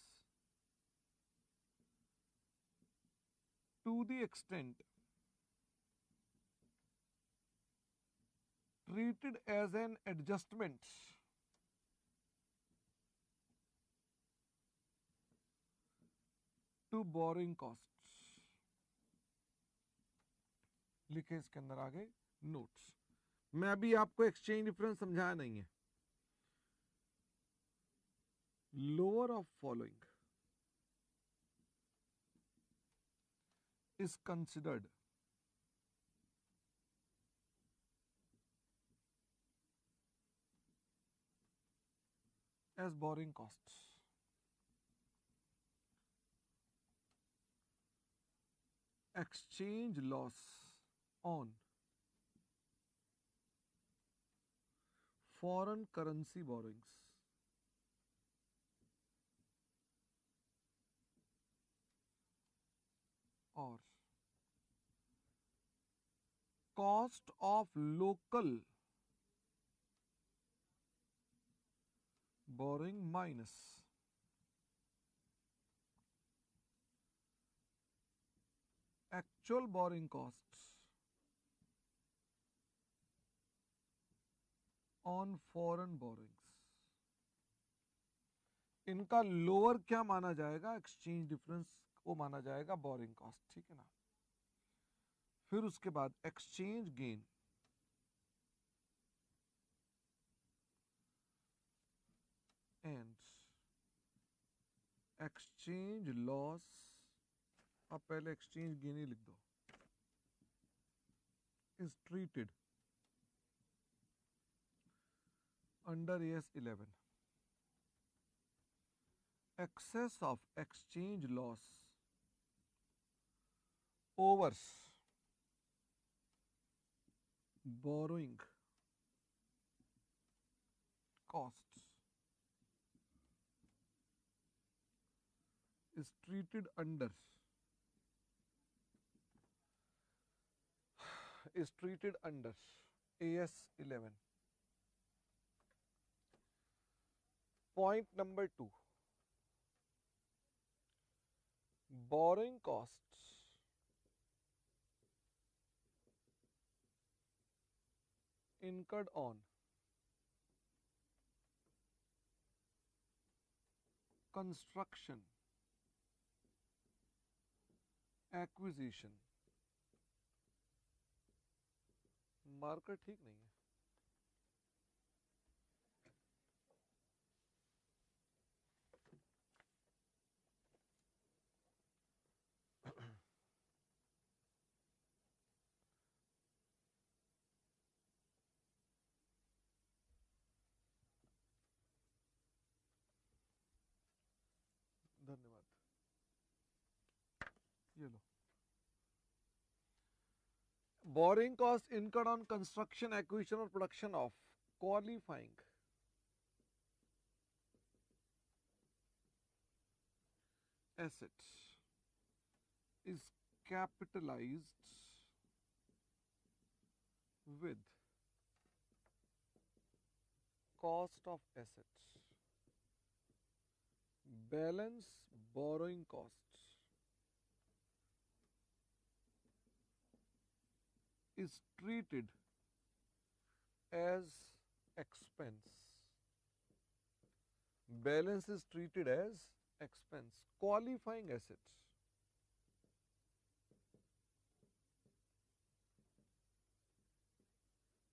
to the extent treated as an adjustment to borrowing costs। लिखे इसके अंदर आगे नोट्स। मैं अभी आपको एक्सचेंज डिफरेंस समझाया नहीं है। Lower of following is considered as borrowing costs: exchange loss on foreign currency borrowings, or cost of local borrowing minus actual borrowing costs on foreign borrowings। इनका लोअर क्या माना जाएगा? एक्सचेंज डिफरेंस वो माना जाएगा बोरिंग कॉस्ट, ठीक है ना। फिर उसके बाद exchange gain and exchange loss. अब पहले एक्सचेंज गेन ही लिख दो, is treated under AS 11। excess of exchange loss overs borrowing costs is treated under AS 11। Point number 2, borrowing costs incurred on construction, acquisition, marker ठीक नहीं है, धन्यवाद, ये लो। Borrowing cost incurred on construction, acquisition or production of qualifying assets is capitalized with cost of assets. Balance borrowing costs is treated as expense. Balance is treated as expense. Qualifying assets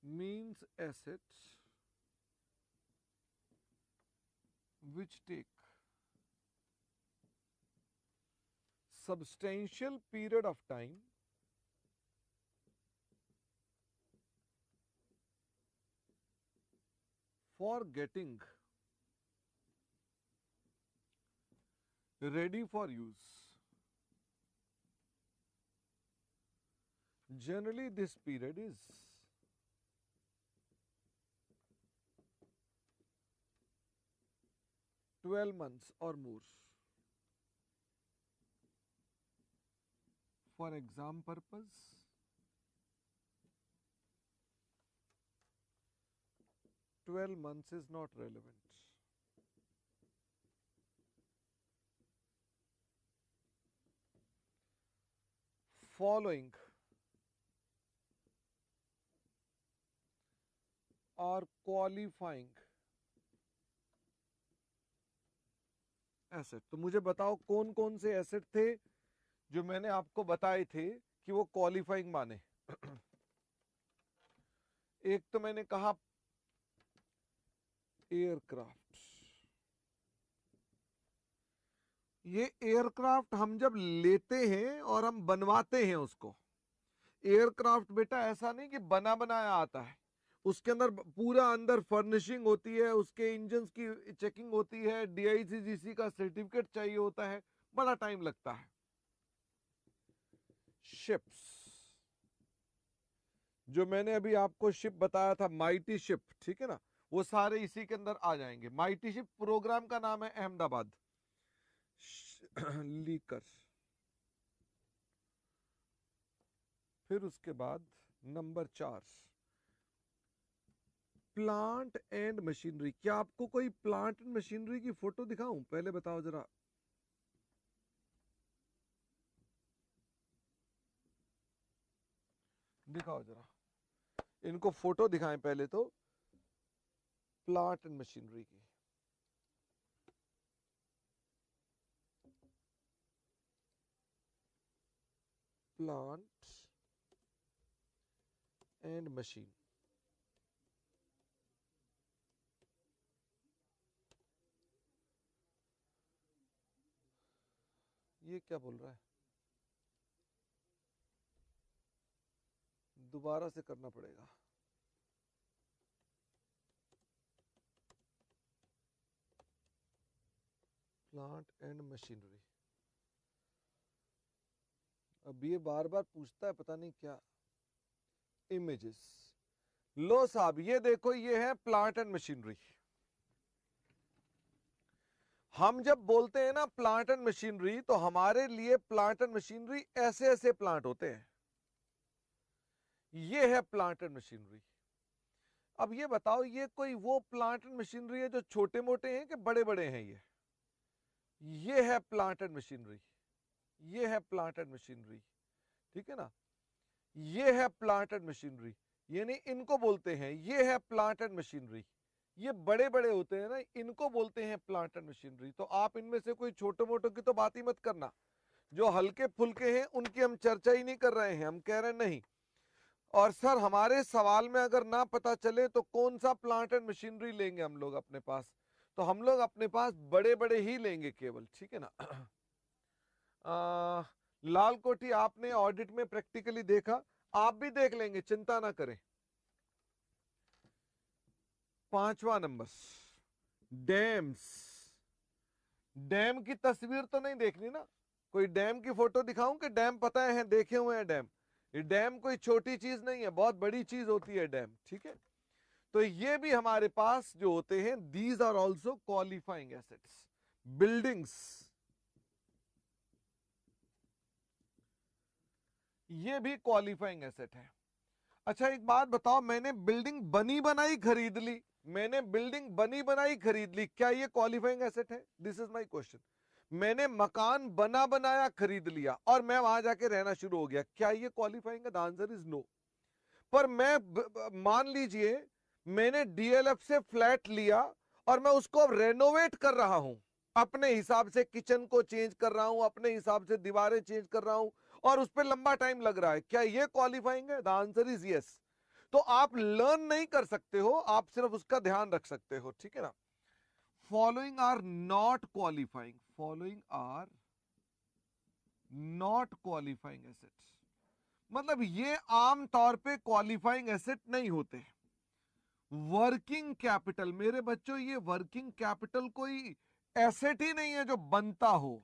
means assets which take substantial period of time for getting ready for use. Generally, this period is 12 months or more. For exam purpose, 12 months is not relevant. Following are qualifying asset. तो मुझे बताओ कौन कौन से एसेट थे जो मैंने आपको बताए थे कि वो क्वालिफाइंग माने। एक तो मैंने कहा एयरक्राफ्ट। ये एयरक्राफ्ट हम जब लेते हैं और हम बनवाते हैं उसको, एयरक्राफ्ट बेटा ऐसा नहीं कि बना बनाया आता है, उसके अंदर पूरा अंदर फर्निशिंग होती है, उसके इंजन की चेकिंग होती है, DICGC का सर्टिफिकेट चाहिए होता है, बड़ा टाइम लगता है। शिप्स, जो मैंने अभी आपको शिप बताया था, माइटी शिप, ठीक है ना, वो सारे इसी के अंदर आ जाएंगे। माइटी शिप प्रोग्राम का नाम है अहमदाबाद। लीकर, फिर उसके बाद नंबर 4 प्लांट एंड मशीनरी। क्या आपको कोई प्लांट एंड मशीनरी की फोटो दिखाऊं? पहले बताओ जरा। दिखाओ जरा, इनको फोटो दिखाएं पहले तो प्लांट एंड मशीनरी की। प्लांट एंड मशीन, ये क्या बोल रहा है? दोबारा से करना पड़ेगा। प्लांट एंड मशीनरी, अब ये बार बार पूछता है, पता नहीं क्या। इमेजेस, लो साहब, ये देखो, ये है प्लांट एंड मशीनरी। हम जब बोलते हैं ना प्लांट एंड मशीनरी, तो हमारे लिए प्लांट एंड मशीनरी ऐसे ऐसे प्लांट होते हैं। ये है प्लांट एंड मशीनरी। अब ये बताओ, ये कोई वो प्लांट एंड मशीनरी है जो छोटे मोटे हैं कि बड़े बड़े हैं? ये है प्लांट एंड मशीनरी, ये है प्लांट एंड मशीनरी, ठीक है ना। ये है प्लांट एंड मशीनरी, यानी इनको बोलते हैं, ये है प्लांट एंड मशीनरी। ये बड़े बड़े होते हैं ना, इनको बोलते हैं प्लांट एंड मशीनरी। तो आप इनमें से कोई छोटे मोटों की तो बात ही मत करना, जो हल्के फुल्के हैं उनकी हम चर्चा ही नहीं कर रहे हैं। हम कह रहे हैं नहीं, और सर हमारे सवाल में अगर ना पता चले तो कौन सा प्लांट एंड मशीनरी लेंगे हम लोग अपने पास, तो हम लोग अपने पास बड़े बड़े ही लेंगे केवल, ठीक है ना। लाल कोठी आपने ऑडिट में प्रैक्टिकली देखा, आप भी देख लेंगे, चिंता ना करें। 5वां नंबर, डैम्स। डैम की तस्वीर तो नहीं देखनी ना, कोई डैम की फोटो दिखाऊं कि डैम पता है देखे हुए हैं डैम। ये डैम कोई छोटी चीज नहीं है, बहुत बड़ी चीज होती है डैम, ठीक है। तो ये भी हमारे पास जो होते हैं, these are also qualifying assets. Buildings, ये भी क्वालिफाइंग एसेट है। अच्छा एक बात बताओ, मैंने बिल्डिंग बनी बनाई खरीद ली, मैंने बिल्डिंग बनी बनाई खरीद ली, क्या ये क्वालिफाइंग एसेट है? This is my question. मैंने मकान बना बनाया खरीद लिया और मैं वहां जाके रहना शुरू हो गया, क्या ये क्वालिफाइंग है? The answer is no. पर मैं मान लीजिए मैंने डीएलएफ से फ्लैट लिया और मैं उसको अब रेनोवेट कर रहा हूं, अपने हिसाब से किचन को चेंज कर रहा हूं, अपने हिसाब से दीवारें चेंज कर रहा हूं, और उस पर लंबा टाइम लग रहा है, क्या ये क्वालिफाइंग है? The answer is yes. तो आप लर्न नहीं कर सकते हो, आप सिर्फ उसका ध्यान रख सकते हो, ठीक है ना। Following are not qualifying, following are not qualifying assets, मतलब ये आम तौर पे क्वालिफाइंग एसेट नहीं होते। वर्किंग कैपिटल, मेरे बच्चों ये वर्किंग कैपिटल कोई एसेट ही नहीं है जो बनता हो।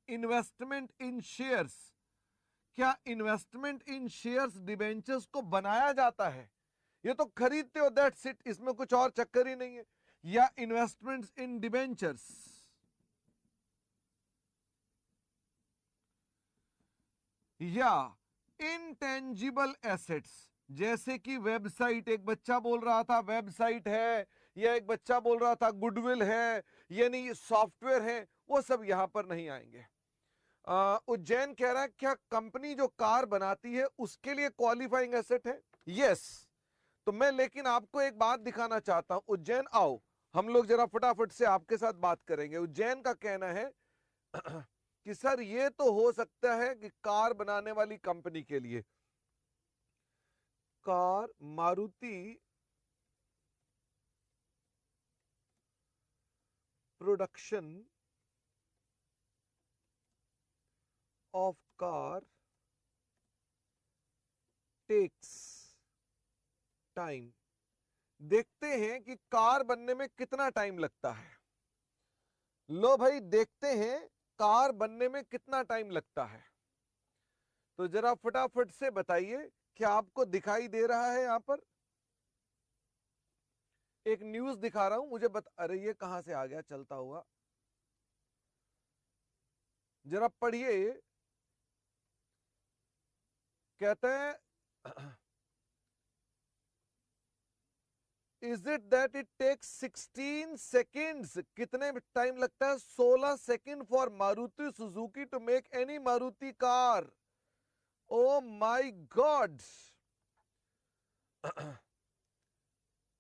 इन्वेस्टमेंट इन शेयर्स, क्या इन्वेस्टमेंट इन शेयर्स डिबेंचर्स को बनाया जाता है? ये तो खरीदते हो, दैट्स इट, इसमें कुछ और चक्कर ही नहीं है। या इन्वेस्टमेंट्स इन डिबेंचर्स, या इंटेंजिबल एसेट्स, जैसे कि वेबसाइट, एक बच्चा बोल रहा था वेबसाइट है, या एक बच्चा बोल रहा था गुडविल है, यानी सॉफ्टवेयर है, वो सब यहां पर नहीं आएंगे। उज्जैन कह रहा है क्या कंपनी जो कार बनाती है उसके लिए क्वालिफाइंग एसेट है? यस। तो मैं लेकिन आपको एक बात दिखाना चाहता हूं, उज्जैन आओ, हम लोग जरा फटाफट से आपके साथ बात करेंगे। उज्जैन का कहना है कि सर ये तो हो सकता है कि कार बनाने वाली कंपनी के लिए, car Maruti production of car takes time, देखते हैं कि कार बनने में कितना टाइम लगता है। लो भाई देखते हैं कार बनने में कितना टाइम लगता है। तो जरा फटाफट से बताइए, क्या आपको दिखाई दे रहा है? यहां पर एक न्यूज दिखा रहा हूं, मुझे अरे ये कहां से आ गया चलता हुआ, जरा पढ़िए। कहते हैं is it that it takes 16 seconds, कितने टाइम लगता है? 16 second for Maruti Suzuki to make any Maruti car. Oh my god.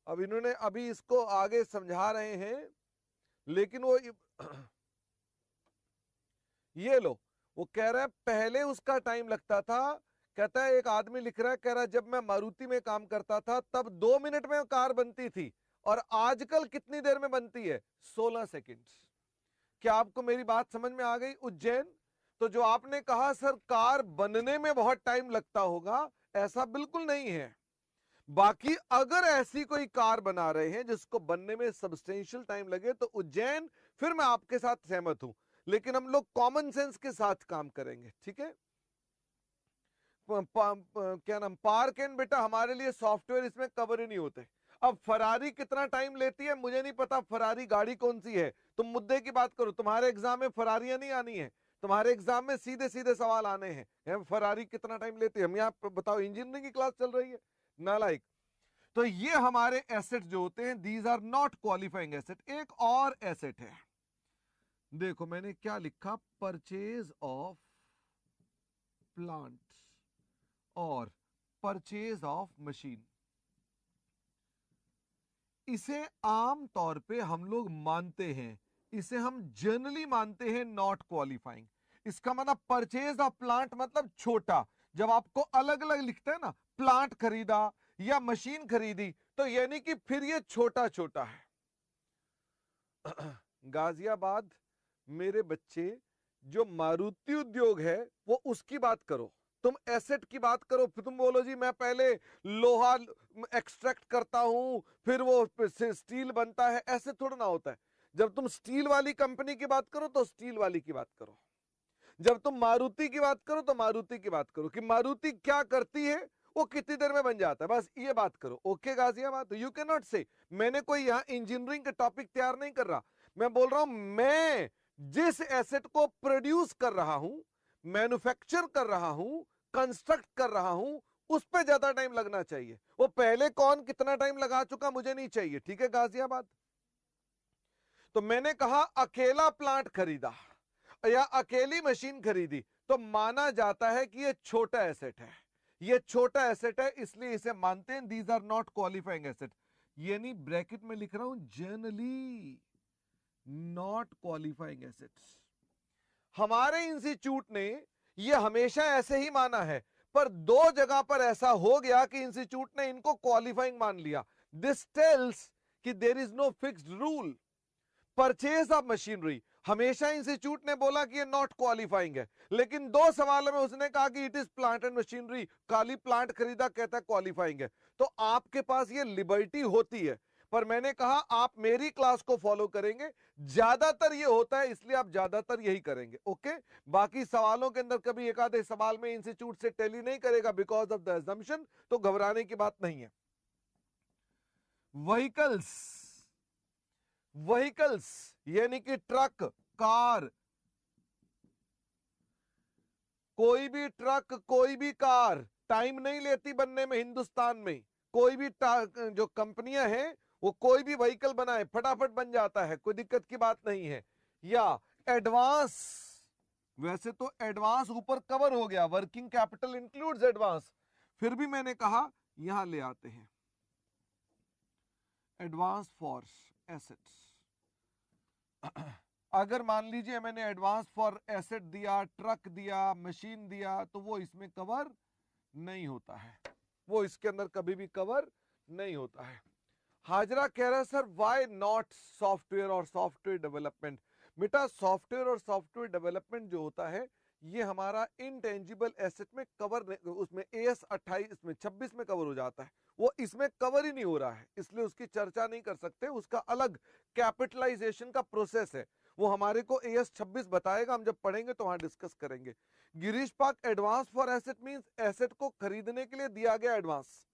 अब इन्होंने अभी इसको आगे समझा रहे हैं, लेकिन वो ये लो, वो कह रहा है पहले उसका टाइम लगता था, कहता है एक आदमी लिख रहा है, कह रहा है जब मैं मारुति में काम करता था तब 2 मिनट में कार बनती थी, और आजकल कितनी देर में बनती है? 16 सेकेंड। क्या आपको मेरी बात समझ में आ गई उज्जैन? तो जो आपने कहा सर कार बनने में बहुत टाइम लगता होगा, ऐसा बिल्कुल नहीं है। बाकी अगर ऐसी कोई कार बना रहे हैं जिसको बनने में सब्सटेंशियल टाइम लगे, तो उज्जैन फिर मैं आपके साथ सहमत हूं, लेकिन हम लोग कॉमन सेंस के साथ काम करेंगे, ठीक है। क्या नाम, पार्क एंड बेटा हमारे लिए सॉफ्टवेयर इसमें कवर ही नहीं होते। अब फरारी कितना टाइम लेती है मुझे नहीं पता, फरारी गाड़ी कौन सी है, तुम मुद्दे की बात करो। तुम्हारे एग्जाम में फरारियां नहीं आनी है, तुम्हारे एग्जाम में सीधे सीधे सवाल आने हैं, फरारी कितना टाइम लेती है, हम यहाँ बताओ, इंजीनियरिंग की क्लास चल रही है नालायक। तो ये हमारे एसेट जो होते हैं, these are not qualifying asset. एक और एसेट है, देखो मैंने क्या लिखा, परचेज ऑफ प्लांट और परचेज ऑफ मशीन। इसे आम तौर पे हम लोग मानते हैं, इसे हम जनरली मानते हैं नॉट क्वालिफाइंग। इसका मतलब परचेज ऑफ प्लांट मतलब छोटा। जब आपको अलग अलग लिखता है ना, प्लांट खरीदा या मशीन खरीदी, तो यानी कि फिर ये छोटा छोटा है। गाजियाबाद मेरे बच्चे, जो मारुति उद्योग है वो उसकी बात करो, तुम एसेट की बात करो, फिर तुम बोलो जी मैं पहले लोहा एक्सट्रैक्ट करता हूं फिर वो स्टील बनता है, ऐसे थोड़ा ना होता है। जब तुम स्टील वाली कंपनी की बात करो तो स्टील वाली की बात करो, जब तुम मारुति की बात करो तो मारुति की बात करो कि मारुति क्या करती है, वो कितनी देर में बन जाता है, बस ये बात करो। Okay Ghaziabad, you can not से मैंने कोई यहां इंजीनियरिंग का टॉपिक तैयार नहीं कर रहा, मैं बोल रहा हूं मैं जिस एसेट को प्रोड्यूस कर रहा हूं, मैन्युफैक्चर कर रहा हूं, कंस्ट्रक्ट कर रहा हूं, उस पर ज्यादा टाइम लगना चाहिए। वो पहले कौन कितना टाइम लगा चुका मुझे नहीं चाहिए, ठीक है गाजियाबाद। तो मैंने कहा अकेला प्लांट खरीदा या अकेली मशीन खरीदी तो माना जाता है कि ये छोटा एसेट है, ये छोटा एसेट है, इसलिए इसे मानते हैं these are not qualifying asset. यानी ब्रैकेट में लिख रहा हूं जनरली नॉट क्वालिफाइंग एसेट्स। हमारे इंस्टीट्यूट ने ये हमेशा ऐसे ही माना है, पर दो जगह पर ऐसा हो गया कि इंस्टीट्यूट ने इनको क्वालिफाइंग मान लिया। दिस टेल्स कि there is no fixed rule. Purchase of machinery हमेशा इंस्टीट्यूट ने बोला कि ये नॉट क्वालिफाइंग है, लेकिन दो सवालों में उसने कहा कि it is plant and machinery, खाली प्लांट खरीदा कहता है क्वालिफाइंग है। तो आपके पास ये लिबर्टी होती है, पर मैंने कहा आप मेरी क्लास को फॉलो करेंगे, ज्यादातर ये होता है इसलिए आप ज्यादातर यही करेंगे। ओके, बाकी सवालों के अंदर कभी एक आधे सवाल में इंस्टीट्यूट से टेली नहीं करेगा बिकॉज ऑफ द अजम्पशन, तो घबराने की बात नहीं है। व्हीकल्स, व्हीकल्स यानी कि ट्रक, कार, कोई भी ट्रक कोई भी कार टाइम नहीं लेती बनने में। हिंदुस्तान में कोई भी जो कंपनियां हैं वो कोई भी व्हीकल बनाए फटाफट बन जाता है, कोई दिक्कत की बात नहीं है। या एडवांस, वैसे तो एडवांस ऊपर कवर हो गया, वर्किंग कैपिटल इंक्लूड्स एडवांस, फिर भी मैंने कहा यहां ले आते हैं एडवांस फॉर एसेट्स। अगर मान लीजिए मैंने एडवांस फॉर एसेट दिया, ट्रक दिया, मशीन दिया, तो वो इसमें कवर नहीं होता है, वो इसके अंदर कभी भी कवर नहीं होता है। हाजरा कह रहा है सर व्हाई नॉट सॉफ्टवेयर और सॉफ्टवेयर डेवलपमेंट। बेटा सॉफ्टवेयर और सॉफ्टवेयर डेवलपमेंट जो होता है ये हमारा इनटेंजिबल एसेट में कवर, उसमें AS 28 में 26 में कवर हो जाता है, वो इसमें कवर ही नहीं हो रहा है, इसलिए उसकी चर्चा नहीं कर सकते। उसका अलग कैपिटलाइजेशन का प्रोसेस है, वो हमारे को AS 26 बताएगा, हम जब पढ़ेंगे तो वहां डिस्कस करेंगे। गिरीश पाक, advance for asset means asset को खरीदने के लिए दिया गया एडवांस।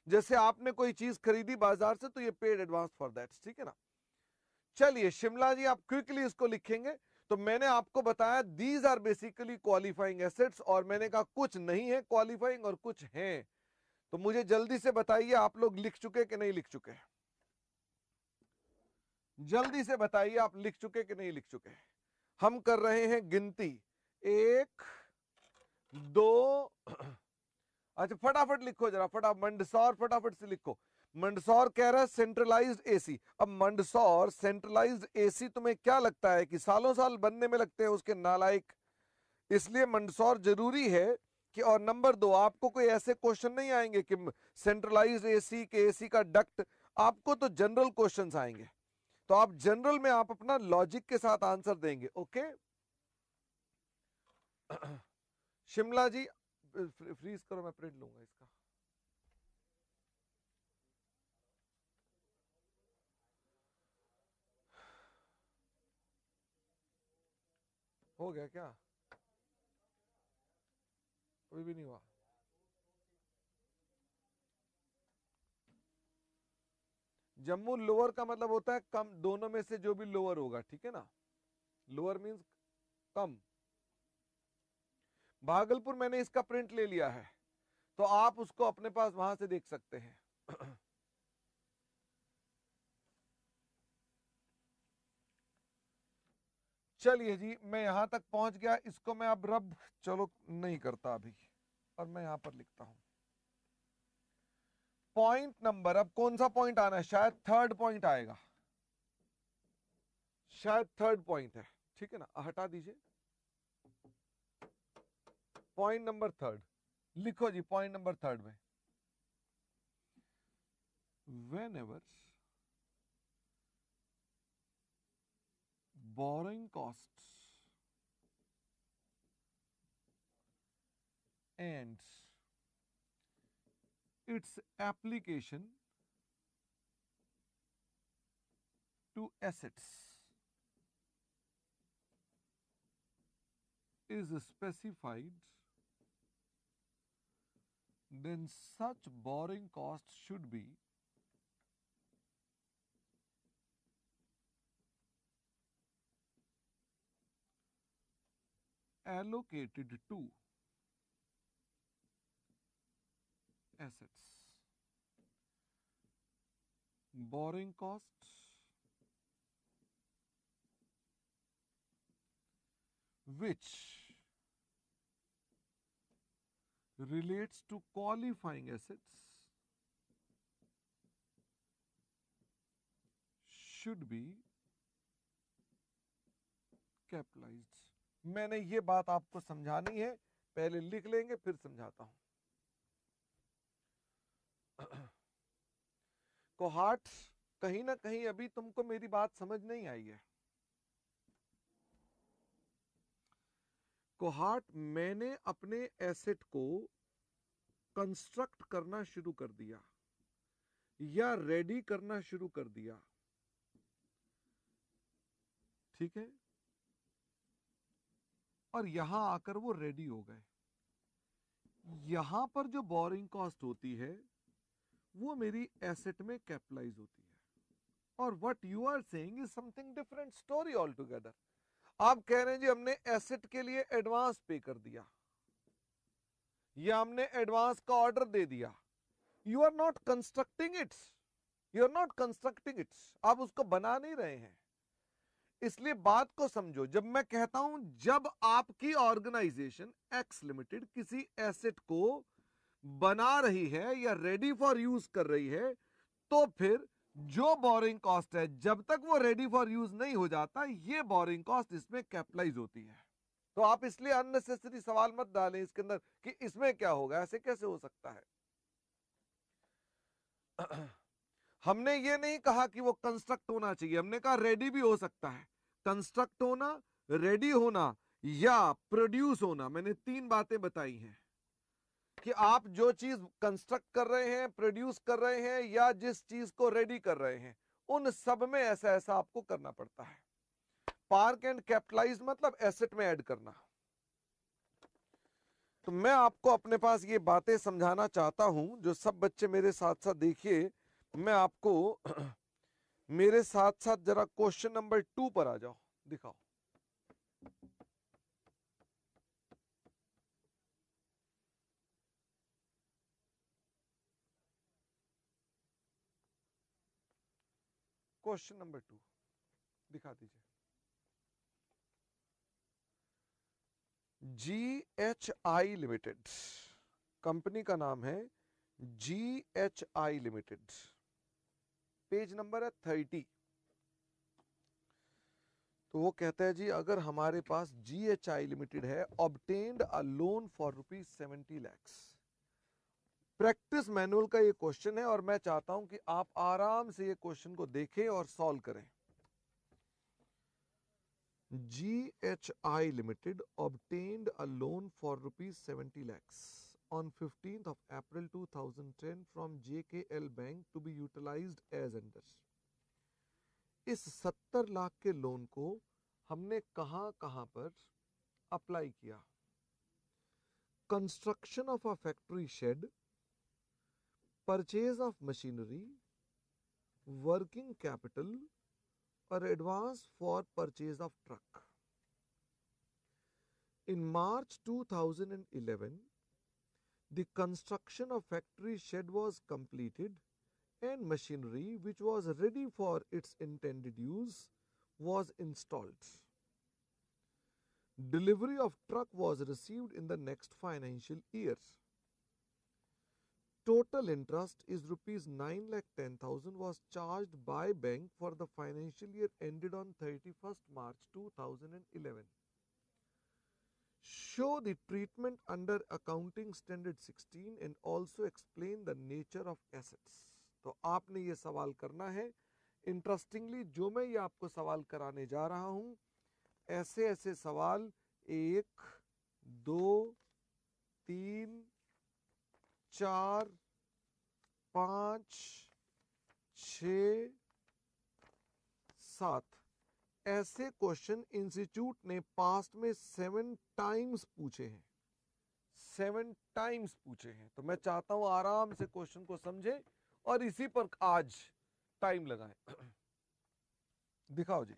जैसे आपने कोई चीज खरीदी बाजार से तो ये पेड एडवांस फॉर दैट, ठीक है ना। चलिए शिमला जी, आप क्विकली इसको लिखेंगे। तो मैंने आपको बताया these are basically qualifying assets, और मैंने कहा कुछ नहीं है क्वालिफाइंग और कुछ हैं। तो मुझे जल्दी से बताइए आप लोग लिख चुके कि नहीं लिख चुके, जल्दी से बताइए आप लिख चुके कि नहीं लिख चुके। हम कर रहे हैं गिनती, 1 2 अच्छा फटाफट लिखो जरा, फटाफट मंदसौर फटाफट से लिखो। मंदसौर कह रहा है सेंट्रलाइज्ड एसी। अब मंदसौर सेंट्रलाइज्ड एसी तुम्हें क्या लगता है कि सालों साल बनने में लगते हैं उसके नालायक, इसलिए मंदसौर जरूरी है कि। और नंबर 2, आपको कोई ऐसे क्वेश्चन नहीं आएंगे कि सेंट्रलाइज्ड एसी के एसी का डक्ट, आपको तो जनरल क्वेश्चंस आएंगे, तो आप जनरल में आप अपना लॉजिक के साथ आंसर देंगे। ओके शिमला जी फ्रीज करो, मैं प्रिंट लूंगा इसका। हो गया क्या, अभी भी नहीं हुआ। जम्मू लोअर का मतलब होता है कम, दोनों में से जो भी लोअर होगा, ठीक है ना। लोअर मींस कम। भागलपुर मैंने इसका प्रिंट ले लिया है, तो आप उसको अपने पास वहां से देख सकते हैं। चलिए जी, मैं यहां तक पहुंच गया, इसको मैं अब रब चलो नहीं करता अभी, और मैं यहां पर लिखता हूं पॉइंट नंबर, अब कौन सा पॉइंट आना है, शायद थर्ड पॉइंट आएगा, शायद थर्ड पॉइंट है, ठीक है ना, हटा दीजिए, पॉइंट नंबर थर्ड लिखो जी, पॉइंट नंबर थर्ड में, whenever borrowing costs and its application to assets is specified, then such borrowing costs should be allocated to assets. Borrowing costs which relates to qualifying assets should be capitalized. मैंने ये बात आपको समझानी है, पहले लिख लेंगे फिर समझाता हूं। कोहार्ट, कहीं ना कहीं अभी तुमको मेरी बात समझ नहीं आई है। कोहार्ट, मैंने अपने एसेट को कंस्ट्रक्ट करना शुरू कर दिया या रेडी करना शुरू कर दिया, ठीक है, और यहां आकर वो रेडी हो गए। यहां पर जो बोरिंग कॉस्ट होती है वो मेरी एसेट में कैपिटलाइज होती है, और what you are saying is something different story all together. आप कह रहे हैं जी हमने एसेट के लिए एडवांस पे कर दिया या हमने एडवांस का ऑर्डर दे दिया, you are not constructing it, you are not constructing it, आप उसको बना नहीं रहे हैं। इसलिए बात को समझो, जब मैं कहता हूं जब आपकी ऑर्गेनाइजेशन एक्स लिमिटेड किसी एसेट को बना रही है या रेडी फॉर यूज कर रही है, तो फिर जो बोरिंग कॉस्ट है जब तक वो रेडी फॉर यूज नहीं हो जाता, ये बोरिंग कॉस्ट इसमें कैपिटलाइज होती है। तो आप इसलिए अननेसेसरी सवाल मत डालें इसके अंदर कि इसमें क्या होगा, ऐसे कैसे हो सकता है। हमने ये नहीं कहा कि वो कंस्ट्रक्ट होना चाहिए, हमने कहा रेडी भी हो सकता है। कंस्ट्रक्ट होना, रेडी होना या प्रोड्यूस होना, मैंने तीन बातें बताई हैं कि आप जो चीज कंस्ट्रक्ट कर रहे हैं, प्रोड्यूस कर रहे हैं या जिस चीज को रेडी कर रहे हैं, उन सब में ऐसा ऐसा आपको करना पड़ता है। पार्क एंड कैपिटलाइज मतलब एसेट में ऐड करना। तो मैं आपको अपने पास ये बातें समझाना चाहता हूं, जो सब बच्चे मेरे साथ साथ देखिए, मैं आपको मेरे साथ साथ जरा क्वेश्चन नंबर 2 पर आ जाओ, दिखाओ। क्वेश्चन नंबर 2 दिखा दीजिए। GHI लिमिटेड, कंपनी का नाम है GHI लिमिटेड, पेज नंबर है 30। तो वो कहता है जी अगर हमारे पास GHI लिमिटेड है, obtained a loan for ₹70 lakhs। Practice manual का ये क्वेश्चन है और मैं चाहता हूं कि आप आराम से ये क्वेश्चन को देखें और सॉल्व करें। GHI Limited obtained a loan for ₹70 lakhs on 15th of April 2010 from JKL Bank to be utilized as under। इस 70 लाख के लोन को हमने कहां पर अप्लाई किया? Construction of a factory shed, purchase of machinery, working capital और advance for purchase of truck. In March 2011, the construction of factory shed was completed and machinery which was ready for its intended use was installed. Delivery of truck was received in the next financial year. total interest is rupees 9,10,000 was charged by bank for the financial year ended on 31st March 2011. Show the treatment under accounting standard 16 and also explain the nature of assets. तो आपने ये सवाल करना है. इंटरेस्टिंगली जो मैं ये आपको सवाल कराने जा रहा हूं, ऐसे ऐसे सवाल 1, 2, 3, 4, 5, 6, 7 ऐसे क्वेश्चन इंस्टीट्यूट ने पास्ट में 7 टाइम्स पूछे हैं. 7 टाइम्स पूछे हैं. तो मैं चाहता हूं आराम से क्वेश्चन को समझें और इसी पर आज टाइम लगाएं. दिखाओ जी.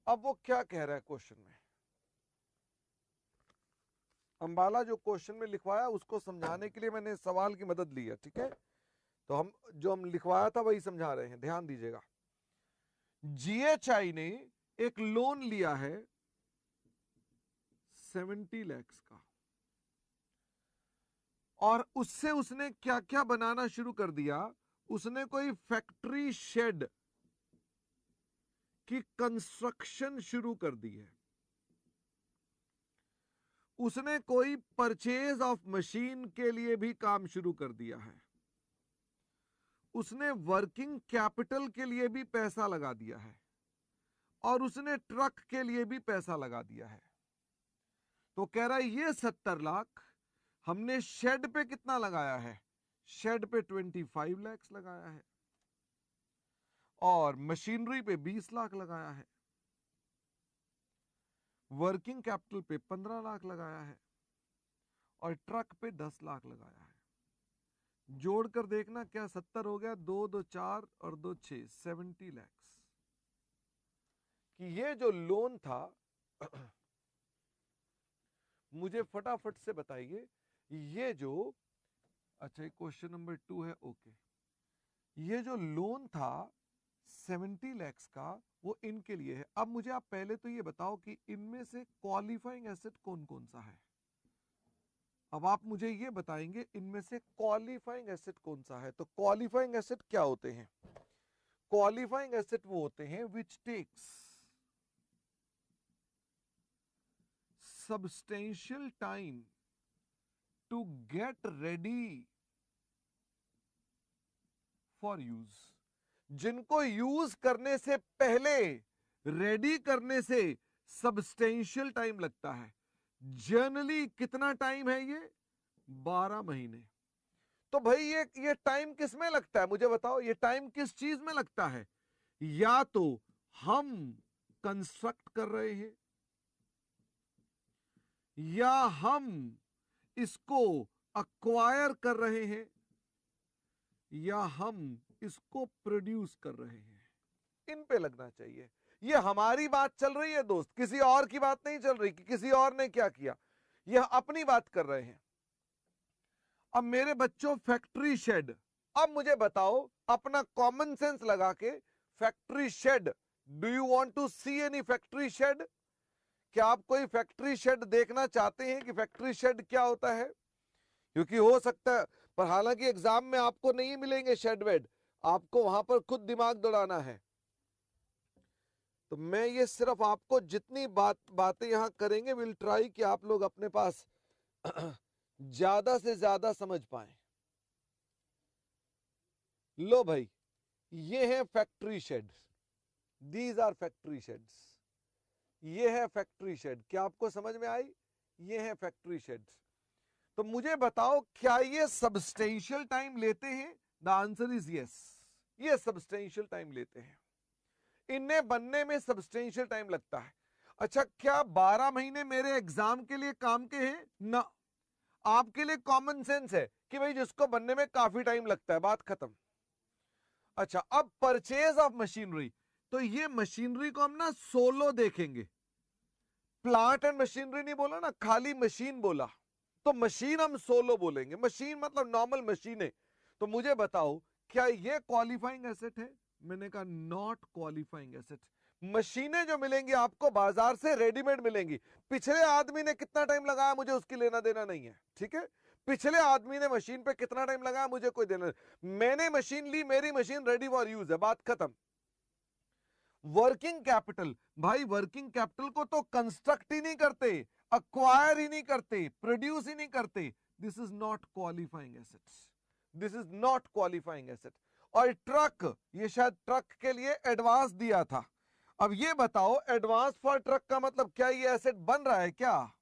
अब वो क्या कह रहा है क्वेश्चन में. अंबाला जो क्वेश्चन में लिखवाया उसको समझाने के लिए मैंने सवाल की मदद ली है. ठीक है, तो हम लिखवाया था वही समझा रहे हैं. ध्यान दीजिएगा. जीएचआई ने एक लोन लिया है 70 लाख का और उससे उसने क्या क्या बनाना शुरू कर दिया. उसने कोई फैक्ट्री शेड की कंस्ट्रक्शन शुरू कर दी है. उसने कोई परचेज ऑफ मशीन के लिए भी काम शुरू कर दिया है. उसने वर्किंग कैपिटल के लिए भी पैसा लगा दिया है और उसने ट्रक के लिए भी पैसा लगा दिया है. तो कह रहा है ये 70 लाख हमने शेड पे कितना लगाया है. शेड पे 25 लाख लगाया है और मशीनरी पे 20 लाख लगाया है. वर्किंग कैपिटल पे 15 लाख लगाया है और ट्रक पे 10 लाख लगाया है. जोड़कर देखना क्या 70 हो गया. 2 2 4 और 2 6 70 लाख. कि ये जो लोन था मुझे फटाफट से बताइए. ये जो अच्छा क्वेश्चन नंबर 2 है. ओके, ये जो लोन था 70 लाख का वो इनके लिए है. अब मुझे आप पहले तो ये बताओ कि इनमें से क्वालिफाइंग एसेट कौन कौन सा है. अब आप मुझे ये बताएंगे इनमें से क्वालिफाइंग एसेट कौन सा है. तो क्वालिफाइंग एसेट क्या होते हैं. क्वालिफाइंग एसेट वो होते हैं which takes substantial time to get ready for use. जिनको यूज करने से पहले रेडी करने से सब्सटेंशियल टाइम लगता है. जनरली कितना टाइम है ये. 12 महीने. तो भाई ये टाइम किस में लगता है मुझे बताओ. ये टाइम किस चीज में लगता है. या तो हम कंस्ट्रक्ट कर रहे हैं या हम इसको अक्वायर कर रहे हैं या हम इसको प्रोड्यूस कर रहे हैं. इन पे लगना चाहिए. ये हमारी बात चल रही है दोस्त, किसी और की बात नहीं चल रही कि किसी और ने क्या किया. यह अपनी बात कर रहे हैं. अब मेरे बच्चों फैक्ट्री शेड. अब मुझे बताओ अपना कॉमन सेंस लगा के factory shed. Do you want to see any factory shed. क्या आप कोई फैक्ट्री शेड देखना चाहते हैं कि फैक्ट्री शेड क्या होता है. क्योंकि हो सकता है, पर हालांकि एग्जाम में आपको नहीं मिलेंगे शेड वेड. आपको वहां पर खुद दिमाग दौड़ाना है. तो मैं ये सिर्फ आपको जितनी बातें यहां करेंगे विल ट्राई कि आप लोग अपने पास ज्यादा से ज्यादा समझ पाए. लो भाई, ये है factory shed. These are factory sheds. ये है फैक्ट्री शेड. क्या आपको समझ में आई. ये है फैक्ट्री शेड. तो मुझे बताओ क्या ये सब्सटेंशियल टाइम लेते हैं. The answer is yes. ये सब्सटेंशियल टाइम लेते हैं. इन्हें बनने में सब्सटेंशियल टाइम लगता है. अच्छा, क्या 12 महीने मेरे एग्जाम के लिए काम के हैं ना. आपके लिए कॉमन सेंस है कि भाई जिसको बनने में काफी टाइम लगता है. बात खत्म. अच्छा, अब परचेज ऑफ मशीनरी. तो ये मशीनरी को हम ना सोलो देखेंगे. प्लांट एंड मशीनरी नहीं बोला ना, खाली मशीन बोला. तो मशीन हम सोलो बोलेंगे. मशीन मतलब नॉर्मल मशीन है. तो मुझे बताओ क्या ये क्वालिफाइंग एसेट है. मैंने कहा नॉट क्वालिफाइंग एसेट. मशीनें जो मिलेंगी आपको बाजार से रेडीमेड मिलेंगी। पिछले आदमी ने कितना टाइम लगाया मुझे उसकी लेना देना नहीं है, ठीक है। पिछले आदमी ने मशीन पे कितना टाइम लगाया मुझे कोई देना नहीं। मैंने मशीन ली, मेरी मशीन रेडी फॉर यूज है, बात खत्म। वर्किंग कैपिटल, भाई वर्किंग कैपिटल को तो कंस्ट्रक्ट ही नहीं करते, अक्वायर ही नहीं करते, प्रोड्यूस ही नहीं करते। This is not qualifying assets, this is not qualifying asset. और ट्रक, ये शायद ट्रक के लिए एडवांस दिया था। अब ये बताओ एडवांस फॉर ट्रक का मतलब क्या, ये एसेट बन रहा है क्या?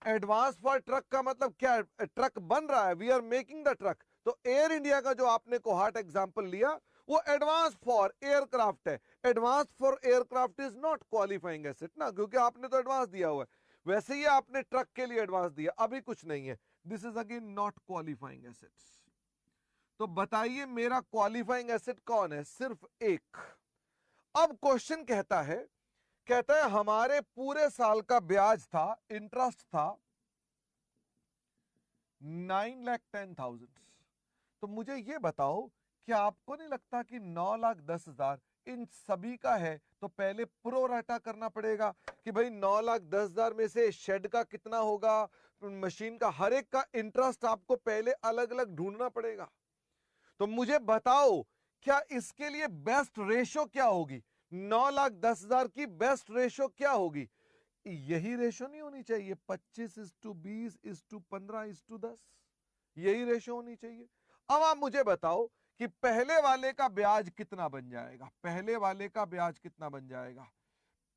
एडवांस फॉर ट्रक का मतलब क्या? ट्रक बन रहा है, we are making the truck. तो एयर इंडिया का जो आपने कोहार्ट एग्जांपल लिया वो एडवांस फॉर एयरक्राफ्ट है। Advance for aircraft is not qualifying asset ना, क्योंकि आपने तो एडवांस दिया हुआ है। वैसे ही आपने ट्रक के लिए एडवांस दिया, अभी कुछ नहीं है, this is again not qualifying assets. तो बताइए मेरा क्वालिफाइंग एसेट कौन है? सिर्फ एक। अब क्वेश्चन कहता है हमारे पूरे साल का ब्याज था, इंटरेस्ट था 9,10,000। तो मुझे ये बताओ, क्या आपको नहीं लगता कि 9,10,000 इन सभी का है? तो पहले प्रो राटा करना पड़ेगा कि भाई 9,10,000 में से शेड का कितना होगा, मशीन का, हर एक का इंटरेस्ट आपको पहले अलग अलग ढूंढना पड़ेगा। तो मुझे बताओ क्या इसके लिए बेस्ट रेशो क्या होगी? 9,10,000 की बेस्ट रेशो क्या होगी? यही रेशो नहीं होनी चाहिए, 25:20:15:10, यही रेशो होनी चाहिए। अब आप मुझे बताओ कि पहले वाले का ब्याज कितना बन जाएगा? पहले वाले का ब्याज कितना बन जाएगा?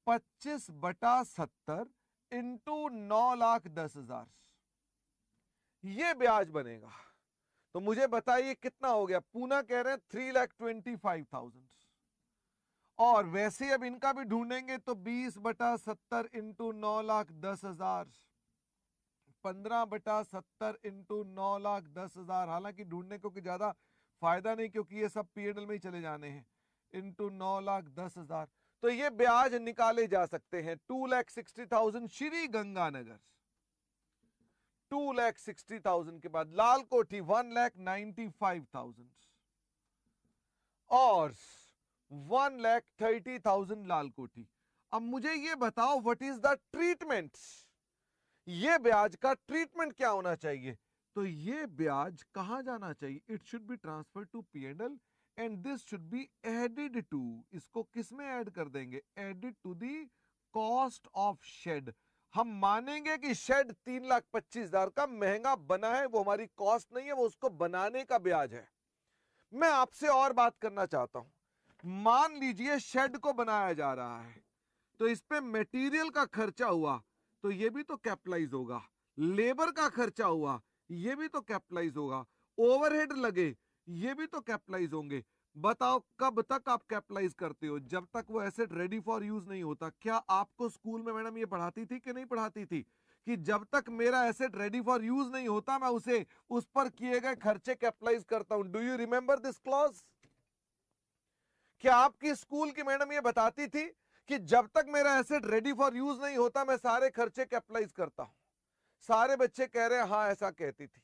25/70 इंटू 9,10,000, ये ब्याज बनेगा। तो मुझे बताइए कितना हो गया? पूना कह रहे हैं 3,25,000। और वैसे अब इनका भी ढूंढेंगे तो 20/70 इंटू 9,10,000, 15/70 इंटू 9,10,000। हालांकि ढूंढने को ज्यादा फायदा नहीं क्योंकि ये सब पीएनएल में ही चले जाने हैं, इंटू 9,10,000। तो ये ब्याज निकाले जा सकते हैं। 2,60,000 श्री गंगानगर, 2,60,000 के बाद लाल कोठी 1,95,000 और 1,30,000 लाल कोठी। अब मुझे ये बताओ व्हाट इज द ट्रीटमेंट? ये ब्याज का ट्रीटमेंट क्या होना चाहिए? तो ये ब्याज कहां जाना चाहिए? It should be transfer to PNL and this should be added to, इसको किस में ऐड कर देंगे? Added to the cost of shed. हम मानेंगे कि शेड 3,25,000 का महंगा बना है, वो हमारी कॉस्ट नहीं है, वो उसको बनाने का ब्याज है। मैं आपसे और बात करना चाहता हूं, मान लीजिए शेड को बनाया जा रहा है, तो इस पे मटेरियल का खर्चा हुआ तो ये भी तो कैपिटलाइज होगा, लेबर का खर्चा हुआ ये भी तो कैपिटलाइज होगा, ओवरहेड लगे ये भी तो कैपिटलाइज होंगे। बताओ कब तक आप कैपिटलाइज करते हो? जब तक वो एसेट रेडी फॉर यूज नहीं होता। क्या आपको स्कूल में मैडम ये पढ़ाती थी कि नहीं पढ़ाती थी कि जब तक मेरा एसेट रेडी फॉर यूज नहीं होता मैं उसे, उस पर किए गए खर्चे कैपिटलाइज करता हूं? Do you remember this clause? क्या आपकी स्कूल की मैडम ये बताती थी कि जब तक मेरा एसेट रेडी फॉर यूज नहीं होता मैं सारे खर्चे कैपिटलाइज करता हूं? सारे बच्चे कह रहे हैं हाँ ऐसा कहती थी।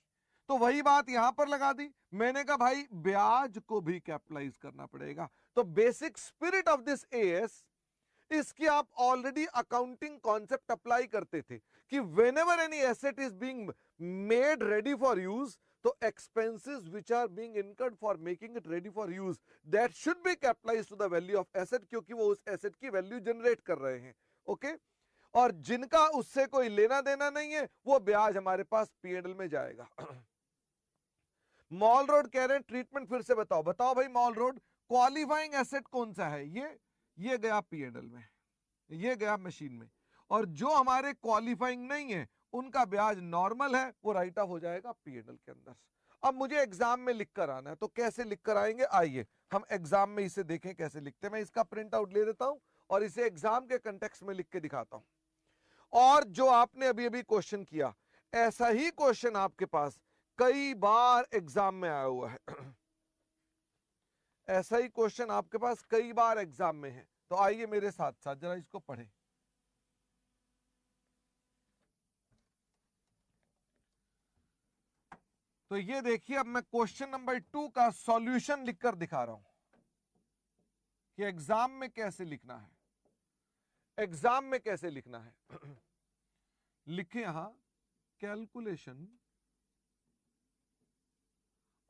तो वही बात यहां पर लगा दी। मैंने कहा भाई ब्याज को भी कैपिटलाइज करना पड़ेगा। तो basic spirit of this as, इसकी आप ऑलरेडी अकाउंटिंग कॉन्सेप्ट अप्लाई करते थे कि whenever any asset is being made ready for use, तो expenses which are being incurred for making it ready for use, that should be capitalized to the value of asset, क्योंकि वो उस एसेट की वैल्यू जनरेट कर रहे हैं। ओके और जिनका उससे कोई लेना देना नहीं है वो ब्याज हमारे पास पीएनएल में जाएगा। मॉल रोड कह रहे हैं ट्रीटमेंट फिर से बताओ। बताओ भाई मॉल रोड क्वालिफाइंग एसेट कौन सा है? ये गया पीएनएल में, ये गया मशीन में, और जो हमारे क्वालिफाइंग नहीं है उनका ब्याज नॉर्मल है, वो राइट ऑफ हो जाएगा पीएनएल के अंदर। अब मुझे एग्जाम में लिख कर आना है, तो कैसे लिख कर आएंगे? आइए हम एग्जाम में इसे देखें कैसे लिखते हैं। मैं इसका प्रिंट आउट ले लेता हूं और इसे एग्जाम के कंटेक्स्ट में लिख के दिखाता हूं। और जो आपने अभी अभी क्वेश्चन किया, ऐसा ही क्वेश्चन आपके पास कई बार एग्जाम में आया हुआ है। ऐसा ही क्वेश्चन आपके पास कई बार एग्जाम में है। तो आइए मेरे साथ साथ जरा इसको पढ़ें। तो ये देखिए, अब मैं क्वेश्चन नंबर 2 का सॉल्यूशन लिखकर दिखा रहा हूं कि एग्जाम में कैसे लिखना है। एग्जाम में कैसे लिखना है? लिखे यहां calculation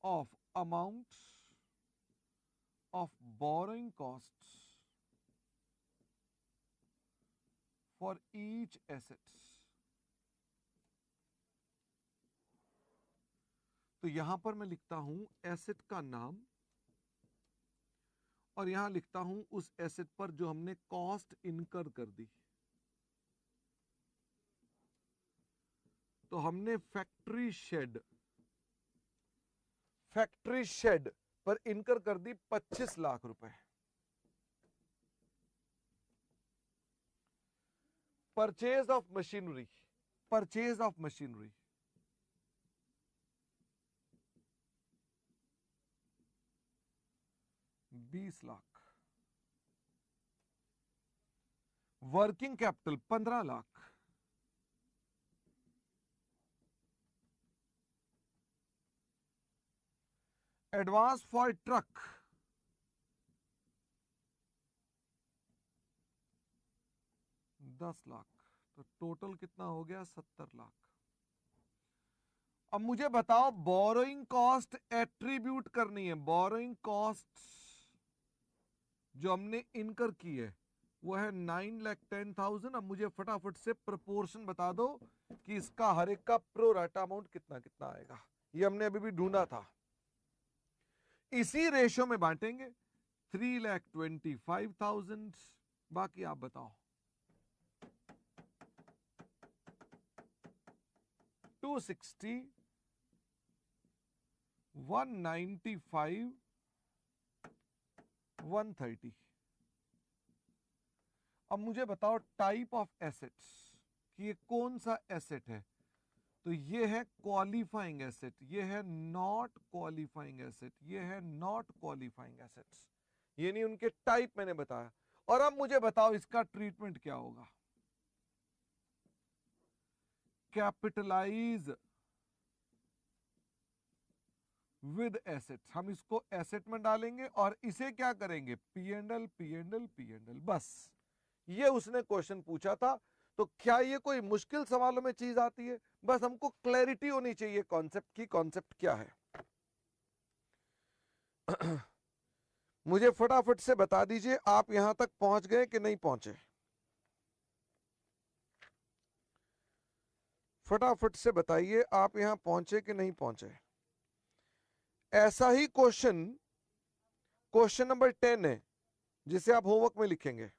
of amount of borrowing cost for each assets. तो यहां पर मैं लिखता हूं एसेट का नाम और यहां लिखता हूं उस एसेट पर जो हमने कॉस्ट इनकर कर दी। तो हमने फैक्ट्री शेड पर इनकर कर दी 25 लाख रुपए। Purchase of machinery 20 lakh. Working capital 15 lakh. Advance for truck 10 lakh. तो टोटल कितना हो गया? 70 लाख। अब मुझे बताओ बोरोइंग कॉस्ट एट्रीब्यूट करनी है। बोरोइंग कॉस्ट जो हमने इनकर की है वो है 9,10,000। अब मुझे फटाफट से प्रोपोर्शन बता दो कि इसका हर एक का प्रो राटा अमाउंट कितना कितना आएगा। ये हमने अभी भी ढूंढा था। इसी रेशियो में बांटेंगे। 3,25,000। बाकी आप बताओ। 260, 195, 130। अब मुझे बताओ टाइप ऑफ एसेट्स कि ये कौन सा एसेट है। तो ये है क्वालिफाइंग एसेट, ये है नॉट क्वालिफाइंग एसेट, ये है नॉट क्वालिफाइंग एसेट्स। ये नहीं उनके टाइप मैंने बताया। और अब मुझे बताओ इसका ट्रीटमेंट क्या होगा। Capitalise with assets. हम इसको एसेट में डालेंगे और इसे क्या करेंगे? P and L. बस ये उसने क्वेश्चन पूछा था। तो क्या ये कोई मुश्किल सवालों में चीज आती है? बस हमको क्लैरिटी होनी चाहिए कॉन्सेप्ट की, कॉन्सेप्ट क्या है। मुझे फटाफट से बता दीजिए आप यहां तक पहुंच गए कि नहीं पहुंचे। फटाफट से बताइए आप यहां पहुंचे कि नहीं पहुंचे। ऐसा ही क्वेश्चन नंबर 10 है जिसे आप होमवर्क में लिखेंगे।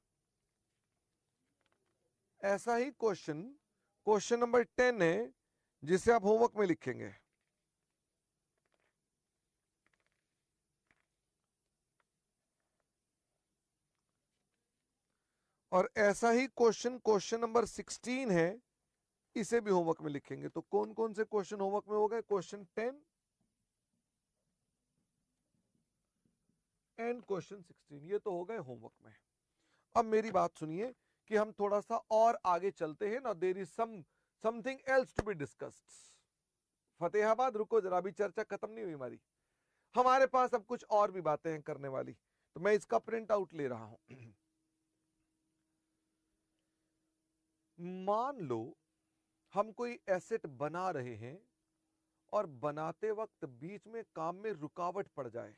ऐसा ही क्वेश्चन नंबर 10 है जिसे आप होमवर्क में लिखेंगे। और ऐसा ही क्वेश्चन नंबर 16 है, इसे भी होमवर्क में लिखेंगे। तो कौन कौन से क्वेश्चन होमवर्क में हो गए? क्वेश्चन 10 एंड क्वेश्चन 16, ये तो हो गए होमवर्क में। अब मेरी बात सुनिए कि हम थोड़ा सा और आगे चलते हैं ना। There is something else to be discussed. Fatehabad रुको जरा, अभी चर्चा खत्म नहीं हुई हमारी। हमारे पास अब कुछ और भी बातें हैं करने वाली। तो मैं इसका प्रिंट आउट ले रहा हूं। मान लो हम कोई एसेट बना रहे हैं और बनाते वक्त बीच में काम में रुकावट पड़ जाए।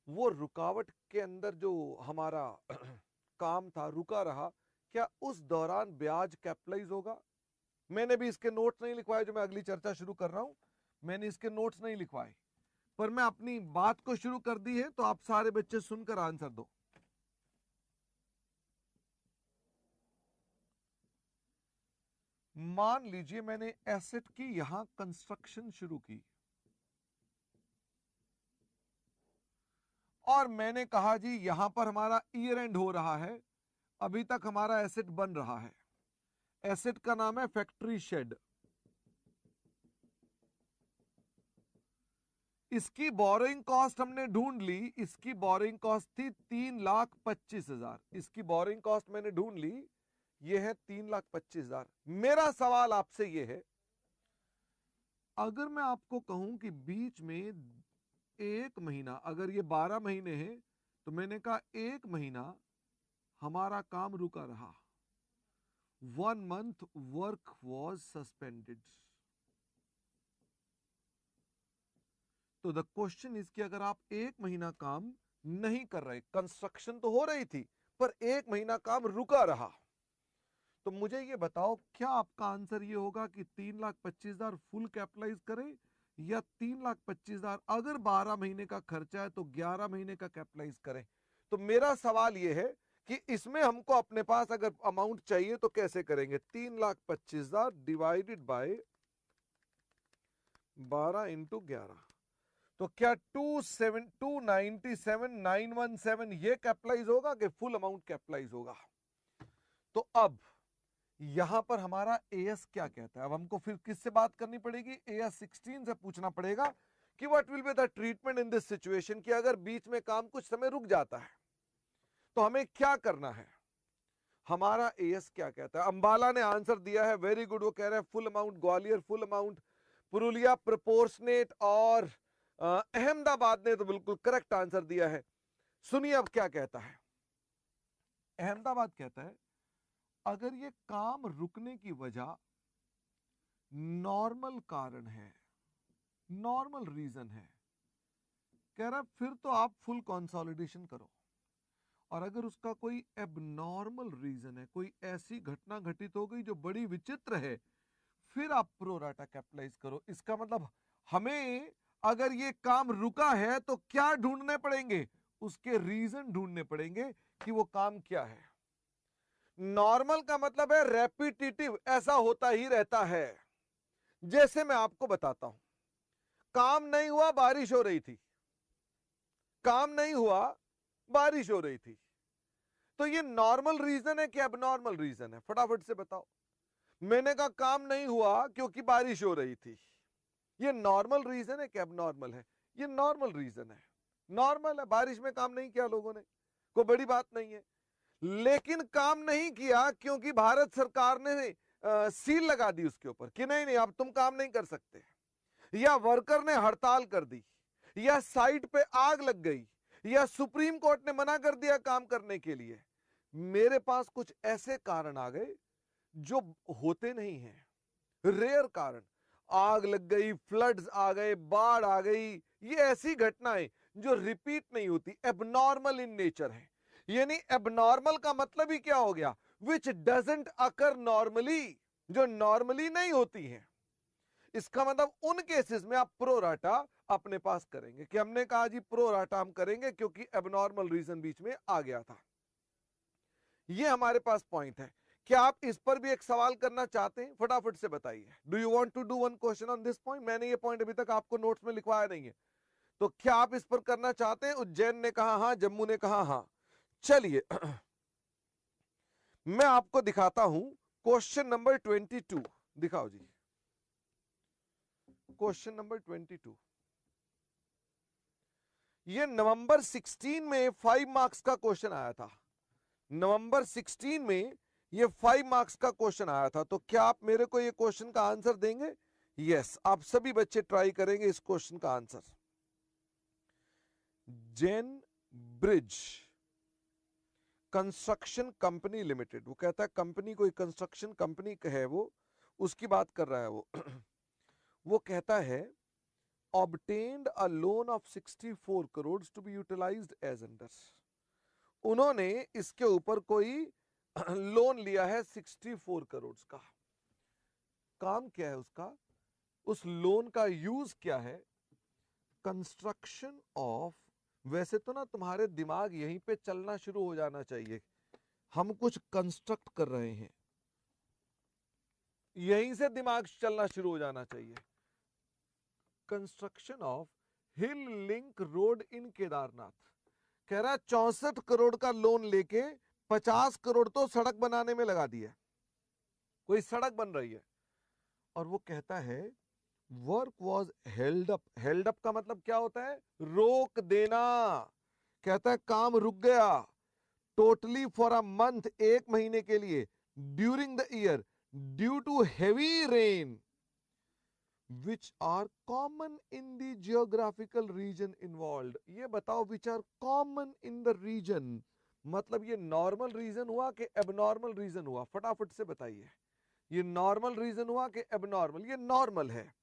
वो रुकावट के अंदर जो हमारा काम था रुका रहा, क्या उस दौरान ब्याज कैपिटलाइज होगा? मैंने भी इसके नोट्स नहीं लिखवाए जो मैं अगली चर्चा शुरू कर रहा हूं। मैंने इसके नोट्स नहीं लिखवाए, पर मैं अपनी बात को शुरू कर दी है। तो आप सारे बच्चे सुनकर आंसर दो। मान लीजिए मैंने एसेट की यहां कंस्ट्रक्शन शुरू की और मैंने कहा जी यहां पर हमारा ईयर एंड हो रहा है, अभी तक हमारा एसेट बन रहा है। एसेट का नाम है फैक्ट्री शेड। इसकी बोरोइंग कॉस्ट हमने ढूंढ ली। इसकी बोरोइंग कॉस्ट थी 3,25,000। इसकी बोरोइंग कॉस्ट मैंने ढूंढ ली, ये है 3,25,000। मेरा सवाल आपसे ये है, अगर मैं आपको कहूं कि बीच में एक महीना, अगर ये 12 महीने हैं तो मैंने कहा एक महीना हमारा काम रुका रहा, 1 month वर्क वॉज सस्पेंडेड। तो द क्वेश्चन इज कि अगर आप 1 महीना काम नहीं कर रहे, कंस्ट्रक्शन तो हो रही थी पर 1 महीना काम रुका रहा, तो मुझे ये बताओ क्या आपका आंसर ये होगा कि 3,25,000 फुल कैपिटलाइज करें या 3,25,000 अगर 12 महीने का खर्चा है तो 11 महीने का कैपिटलाइज करें? तो मेरा सवाल ये है कि इसमें हमको अपने पास अगर अमाउंट चाहिए तो कैसे करेंगे? 3,25,000 डिवाइडेड बाय 12 इंटू 11, तो क्या 297,917 ये कैपिटलाइज होगा कि फुल अमाउंट कैपिटलाइज होगा? तो अब यहां पर हमारा एएस क्या कहता है? अब हमको फिर किससे बात करनी पड़ेगी? एएस 16 से पूछना पड़ेगा कि what will be the treatment in this situation, कि अगर बीच में काम कुछ समय रुक जाता है तो हमें क्या करना है? हमारा एएस क्या कहता है? अंबाला ने आंसर दिया है, वेरी गुड। वो कह रहे हैं full amount, Gwalior full amount, Purulia proportionate, और अहमदाबाद ने तो बिल्कुल करेक्ट आंसर दिया है। सुनिए अब क्या कहता है। अहमदाबाद कहता है अगर ये काम रुकने की वजह नॉर्मल कारण है, नॉर्मल रीजन है, कह रहा फिर तो आप फुल कंसोलिडेशन करो, और अगर उसका कोई एबनॉर्मल रीजन है, कोई ऐसी घटना घटित हो गई जो बड़ी विचित्र है, फिर आप प्रो राटा कैपिटलाइज करो। इसका मतलब हमें अगर ये काम रुका है तो क्या ढूंढने पड़ेंगे? उसके रीजन ढूंढने पड़ेंगे कि वो काम क्या है। नॉर्मल का मतलब है रेपिटेटिव, ऐसा होता ही रहता है। जैसे मैं आपको बताता हूं, काम नहीं हुआ, बारिश हो रही थी, काम नहीं हुआ, बारिश हो रही थी, तो ये नॉर्मल रीजन है कि एबनॉर्मल रीजन है? फटाफट से बताओ। मैंने कहा काम नहीं हुआ क्योंकि बारिश हो रही थी, ये नॉर्मल रीजन है कि एबनॉर्मल है? ये नॉर्मल रीजन है, नॉर्मल है, बारिश में काम नहीं किया लोगों ने, कोई बड़ी बात नहीं है। लेकिन काम नहीं किया क्योंकि भारत सरकार ने सील लगा दी उसके ऊपर कि नहीं नहीं अब तुम काम नहीं कर सकते, या वर्कर ने हड़ताल कर दी, या साइट पे आग लग गई, या सुप्रीम कोर्ट ने मना कर दिया काम करने के लिए। मेरे पास कुछ ऐसे कारण आ गए जो होते नहीं हैं, रेयर कारण, आग लग गई, फ्लड्स आ गए, बाढ़ आ गई, ये ऐसी घटनाएं जो रिपीट नहीं होती, एबनॉर्मल इन नेचर है। यानी एबनॉर्मल का मतलब ही क्या हो गया? विच डजंट अकर नॉर्मली, जो नॉर्मली नहीं होती हैं। इसका मतलब उन केसेस में आप प्रो राटा अपने पास करेंगे, कि हमने कहा जी प्रो राटा हम करेंगे क्योंकि एबनॉर्मल रीजन बीच में आ गया था। ये हमारे पास पॉइंट है। क्या आप इस पर भी एक सवाल करना चाहते हैं? फटाफट से बताइए। Do you want to do one question on this point? मैंने ये पॉइंट अभी तक आपको नोट्स में लिखवाया नहीं है, तो क्या आप इस पर करना चाहते हैं? उज्जैन ने कहा हां, जम्मू ने कहा हां। चलिए मैं आपको दिखाता हूं क्वेश्चन नंबर 22। दिखाओ जी क्वेश्चन नंबर 22। ये नवंबर 16 में 5 मार्क्स का क्वेश्चन आया था। नवंबर 16 में ये 5 मार्क्स का क्वेश्चन आया था। तो क्या आप मेरे को ये क्वेश्चन का आंसर देंगे? यस, आप सभी बच्चे ट्राई करेंगे इस क्वेश्चन का आंसर। जेन ब्रिज कंस्ट्रक्शन कंपनी लिमिटेड, वो कहता है कंपनी कोई कंस्ट्रक्शन कंपनी है, वो उसकी बात कर रहा है वो वो कहता है obtained a loan of 64 crores to be utilized as under। उन्होंने इसके ऊपर कोई लोन लिया है 64 करोड़ का। काम क्या है उसका? उस लोन का यूज क्या है? कंस्ट्रक्शन ऑफ, वैसे तो ना तुम्हारे दिमाग यहीं पे चलना शुरू हो जाना चाहिए, हम कुछ कंस्ट्रक्ट कर रहे हैं, यहीं से दिमाग चलना शुरू हो जाना चाहिए। Construction of hill link road in Kedarnath. कह रहा है 64 करोड़ का लोन लेके 50 करोड़ तो सड़क बनाने में लगा दिया, कोई सड़क बन रही है। और वो कहता है work was held up. Held up का मतलब क्या होता है? रोक देना। कहता है काम रुक गया टोटली फॉर अ मंथ, 1 महीने के लिए, during the year due to heavy rain which are common in the geographical region involved। ये बताओ which are common in the region मतलब ये नॉर्मल रीजन हुआ कि एबनॉर्मल रीजन हुआ? फटाफट से बताइए, ये नॉर्मल रीजन हुआ कि एबनॉर्मल? ये नॉर्मल है।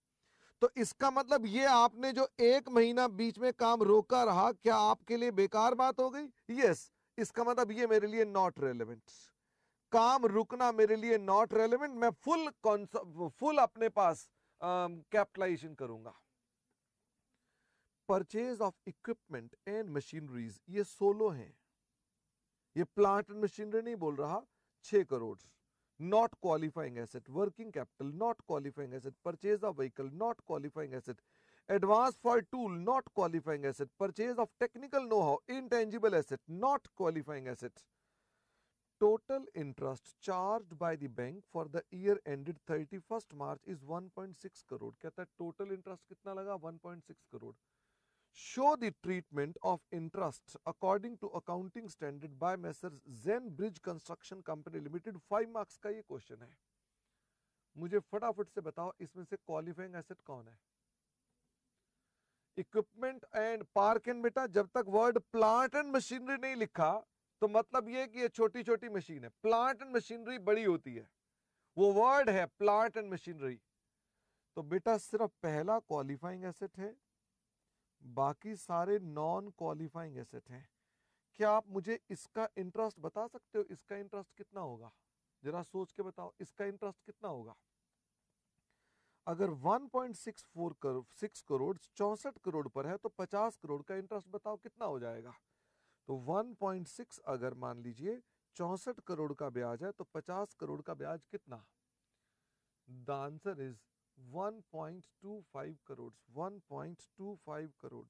तो इसका मतलब ये आपने जो 1 महीना बीच में काम रोका रहा, क्या आपके लिए बेकार बात हो गई? यस। इसका मतलब ये मेरे लिए नॉट रेलेवेंट, काम रुकना मेरे लिए नॉट रेलेवेंट, मैं फुल अपने पास कैपिटलाइजेशन करूंगा। Purchase of equipment and machineries, ये सोलो हैं, ये प्लांट एंड मशीनरी नहीं बोल रहा। 6 crore not qualifying asset, working capital not qualifying asset, purchase of vehicle not qualifying asset, advance for tool not qualifying asset, purchase of technical know how intangible asset not qualifying asset. Total interest charged by the bank for the year ended 31 March is 1.6 crore. कहता है टोटल इंटरेस्ट कितना लगा? 1.6 crore. Show the treatment of interest according to accounting standard by Messrs Zen Bridge Construction Company Limited। 5 marks का ये क्वेश्चन है। मुझे फटाफट से बताओ इसमें से क्वालिफाइंग एसेट कौन है? इक्विपमेंट एंड पार्क एंड, बेटा जब तक वर्ड प्लांट एंड मशीनरी नहीं लिखा तो मतलब ये कि ये छोटी छोटी मशीन है। प्लांट एंड मशीनरी बड़ी होती है, वो वर्ड है प्लांट एंड मशीनरी। तो बेटा सिर्फ पहला क्वालिफाइंग एसेट है, बाकी सारे नॉन क्वालिफाइंग एसेट हैं। क्या आप मुझे इसका इंटरेस्ट बता सकते हो? इसका इंटरेस्ट कितना होगा? जरा सोच के बताओ, इसका इंटरेस्ट कितना होगा? अगर 1.64 करोड़ 6 करोड़ 64 करोड़ पर है तो 50 करोड़ का इंटरेस्ट बताओ कितना हो जाएगा? तो 1.6 अगर मान लीजिए 64 करोड़ का ब्याज है तो 50 करोड़ का ब्याज कितना? The answer is 1.25 crore. 1.25 crore.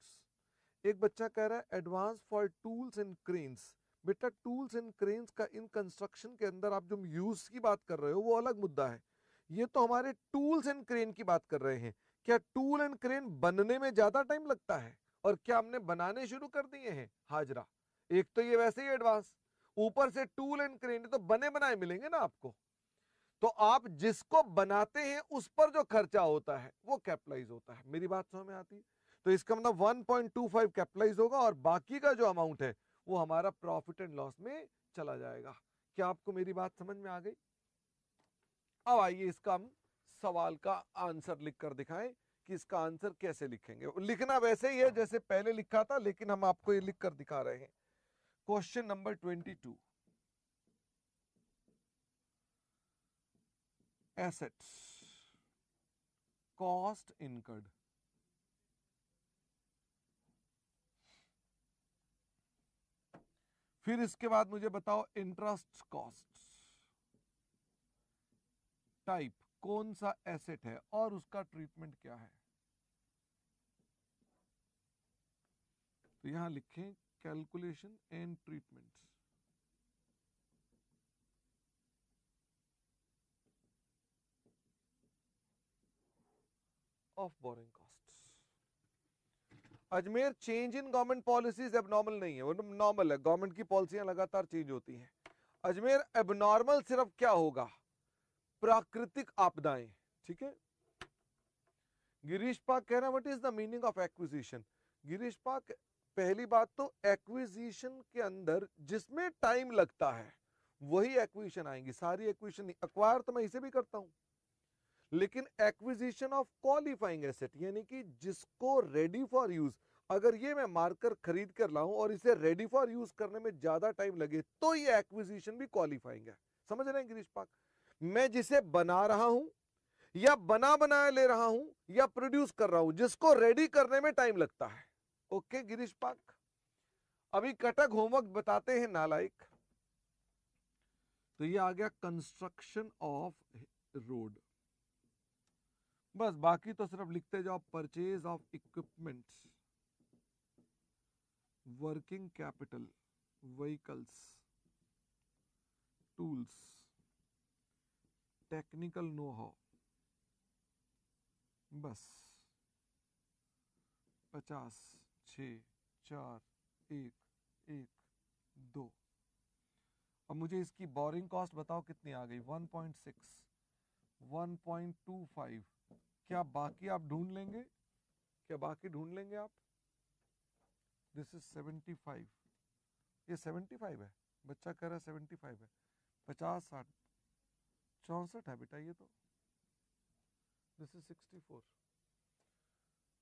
एक बच्चा कह रहा है advance for tools and cranes. बेटा टूल्स एंड क्रेन्स का इन कंस्ट्रक्शन के अंदर आप जो यूज की बात कर रहे हो वो अलग मुद्दा है। ये तो हमारे टूल्स एंड क्रेन की बात कर रहे हैं। क्या टूल एंड क्रेन बनने में ज्यादा टाइम लगता है? और क्या हमने बनाने शुरू कर दिए हैं? हाजरा। एक तो ये वैसे ही एडवांस, ऊपर से टूल एंड क्रेन, तो बने बनाए मिलेंगे ना आपको। तो आप जिसको बनाते हैं उस पर जो खर्चा होता है वो कैपिटलाइज होता है। मेरी बात समझ में आती है? तो इसका मतलब 1.25 कैपिटलाइज होगा और बाकी का जो अमाउंट है वो हमारा प्रॉफिट एंड लॉस में चला जाएगा। क्या आपको मेरी बात समझ में आ गई? अब आइए इसका हम सवाल का आंसर लिखकर दिखाएं कि इसका आंसर कैसे लिखेंगे। लिखना वैसे ही है जैसे पहले लिखा था, लेकिन हम आपको ये लिखकर दिखा रहे हैं। Question number 22, assets cost incurred. फिर इसके बाद मुझे बताओ इंटरेस्ट कॉस्ट टाइप कौन सा एसेट है और उसका ट्रीटमेंट क्या है। तो यहां लिखें calculation and treatment of borrowing cost. Ajmer change in government policies abnormal नहीं है, वो नॉर्मल है। गवर्नमेंट की पॉलिसियां लगातार चेंज होती हैं। अजमेर एबनॉर्मल सिर्फ क्या होगा? प्राकृतिक आपदाएं। ठीक है। गिरीश पाक कह रहा है what is the meaning of acquisition. Girish पाक, पहली बात तो एक्विजिशन के अंदर जिसमें टाइम लगता है वही एक्विजिशन आएंगी, सारी एक्विजिशन नहीं। अक्वायर तो मैं इसे भी करता हूं, लेकिन एक्विजिशन ऑफ क्वालिफाइंग एसेट यानी कि जिसको रेडी फॉर यूज, अगर ये मैं मार्कर खरीद कर लाऊं और इसे रेडी फॉर यूज करने में ज्यादा टाइम लगे तो ये एक्विजिशन भी क्वालिफाइंग है। समझ रहे हैं गिरीश पाक? मैं जिसे बना रहा हूं या बना बनाया ले रहा हूं या प्रोड्यूस कर रहा हूं, जिसको रेडी करने में टाइम लगता है। ओके गिरीश पाक, अभी कटक होमवर्क बताते हैं नालायक। तो ये आ गया कंस्ट्रक्शन ऑफ रोड। बस बाकी तो सिर्फ लिखते जाओ। Purchase of equipments, working capital, vehicles, tools, technical know how. बस 50, 6, 4, 1, 1, 2। अब मुझे इसकी बोरिंग कॉस्ट बताओ कितनी आ गई? 1.6, 1.25। क्या बाकी आप ढूंढ लेंगे? क्या बाकी ढूंढ लेंगे आप? दिस इज 75, ये 75 है, बच्चा कह रहा है 75 है, 50 60 64 है बेटा ये तो, दिस इज 64।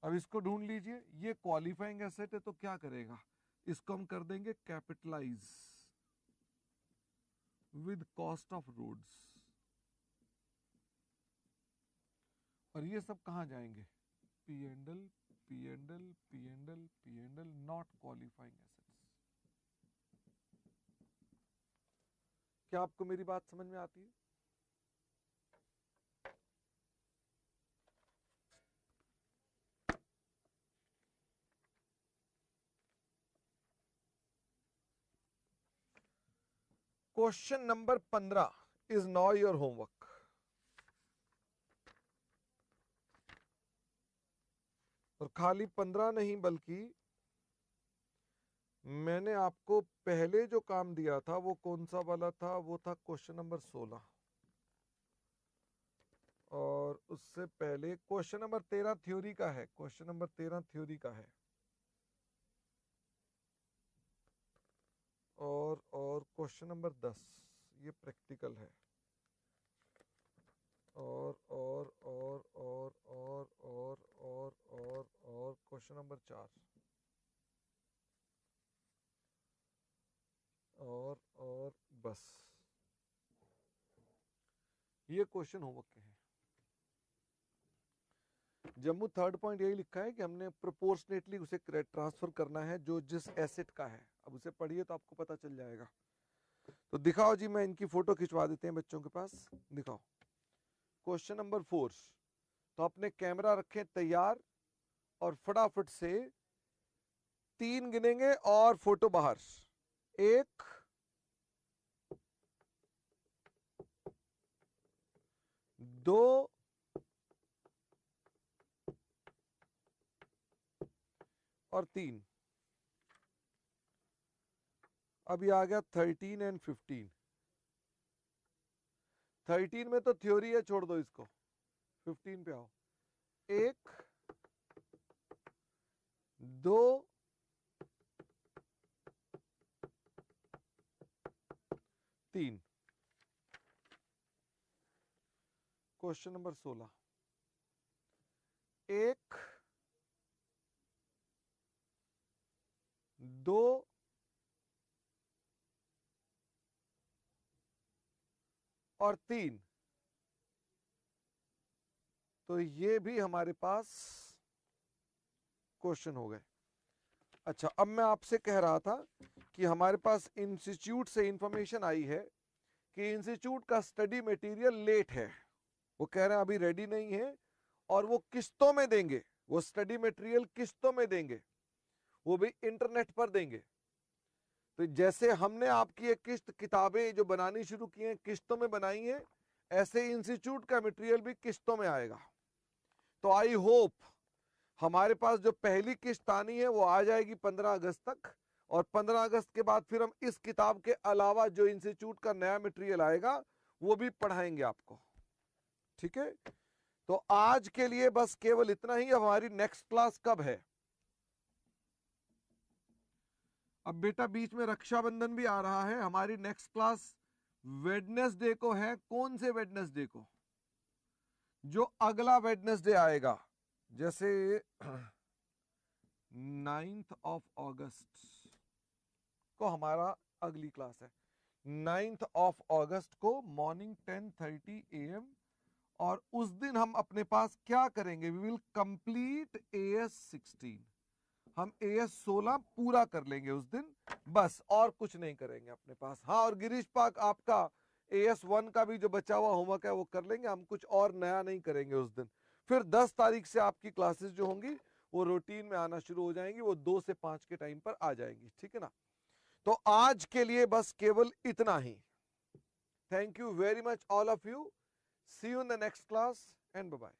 अब इसको ढूंढ लीजिए, ये क्वालिफाइंग एसेट है तो क्या करेगा, इसको हम कर देंगे capitalise with cost of roads, और ये सब कहां जाएंगे, P and L, P and L, P and L, P and L, not qualifying assets. क्या आपको मेरी बात समझ में आती है? Question number 15 is now your homework. और खाली 15 नहीं, बल्कि मैंने आपको पहले जो काम दिया था वो कौन सा वाला था, वो था क्वेश्चन नंबर 16, और उससे पहले क्वेश्चन नंबर 13 थ्योरी का है, क्वेश्चन नंबर 13 थ्योरी का है, और क्वेश्चन नंबर 10 ये प्रैक्टिकल है, और क्वेश्चन नंबर 4 और बस ये क्वेश्चन होमवर्क के हैं। जम्मू थर्ड पॉइंट यही लिखा है कि हमने प्रोपोर्शनेटली उसे ट्रांसफर करना है जो जिस एसेट का है। अब उसे पढ़िए तो आपको पता चल जाएगा। तो दिखाओ जी, मैं इनकी फोटो खिंचवा देते हैं बच्चों के पास, दिखाओ। क्वेश्चन नंबर 4, तो अपने कैमरा रखें तैयार और फटाफट से 3 गिनेंगे और फोटो बाहर। 1 2 और 3। अभी आ गया 13 एंड 15। 13 में तो थ्योरी है, छोड़ दो इसको। 15 पे आओ। 1 2 3। क्वेश्चन नंबर 16, 1 2 और 3। तो ये भी हमारे पास क्वेश्चन हो गए। अच्छा, अब मैं आपसे कह रहा था कि हमारे पास इंस्टीट्यूट से इंफॉर्मेशन आई है कि इंस्टीट्यूट का स्टडी मटेरियल लेट है। वो कह रहे हैं अभी रेडी नहीं है, और वो किस्तों में देंगे, वो स्टडी मटेरियल किस्तों में देंगे, वो भी इंटरनेट पर देंगे। तो जैसे हमने आपकी एक किस्त किताबें जो बनानी शुरू की हैं किस्तों में बनाई हैं, ऐसे इंस्टीट्यूट का मटेरियल भी किस्तों में आएगा। तो आई होप हमारे पास जो पहली किस्त आनी है वो आ जाएगी 15 अगस्त तक, और 15 अगस्त के बाद फिर हम इस किताब के अलावा जो इंस्टीट्यूट का नया मटेरियल आएगा वो भी पढ़ाएंगे आपको। ठीक है, तो आज के लिए बस केवल इतना ही। अब हमारी नेक्स्ट क्लास कब है? अब बेटा बीच में रक्षाबंधन भी आ रहा है। हमारी नेक्स्ट क्लास वेडनेसडे को है। कौन से वेडनेसडे को? जो अगला वेडनेसडे आएगा, जैसे 9th ऑफ अगस्त को हमारा अगली क्लास है। 9th ऑफ अगस्त को मॉर्निंग 10:30 AM, और उस दिन हम अपने पास क्या करेंगे? We will complete AS 16। हम AS 16 पूरा कर लेंगे उस दिन, बस और कुछ नहीं करेंगे अपने पास। हाँ, और गिरीश पाक आपका AS 1 का भी जो बचा हुआ होमवर्क है वो कर लेंगे हम, कुछ और नया नहीं करेंगे उस दिन। फिर 10 तारीख से आपकी क्लासेस जो होंगी वो रूटीन में आना शुरू हो जाएंगी, वो 2 से 5 के टाइम पर आ जाएंगी। ठीक है ना? तो आज के लिए बस केवल इतना ही। Thank you very much all of you. See you in the next class and bye bye.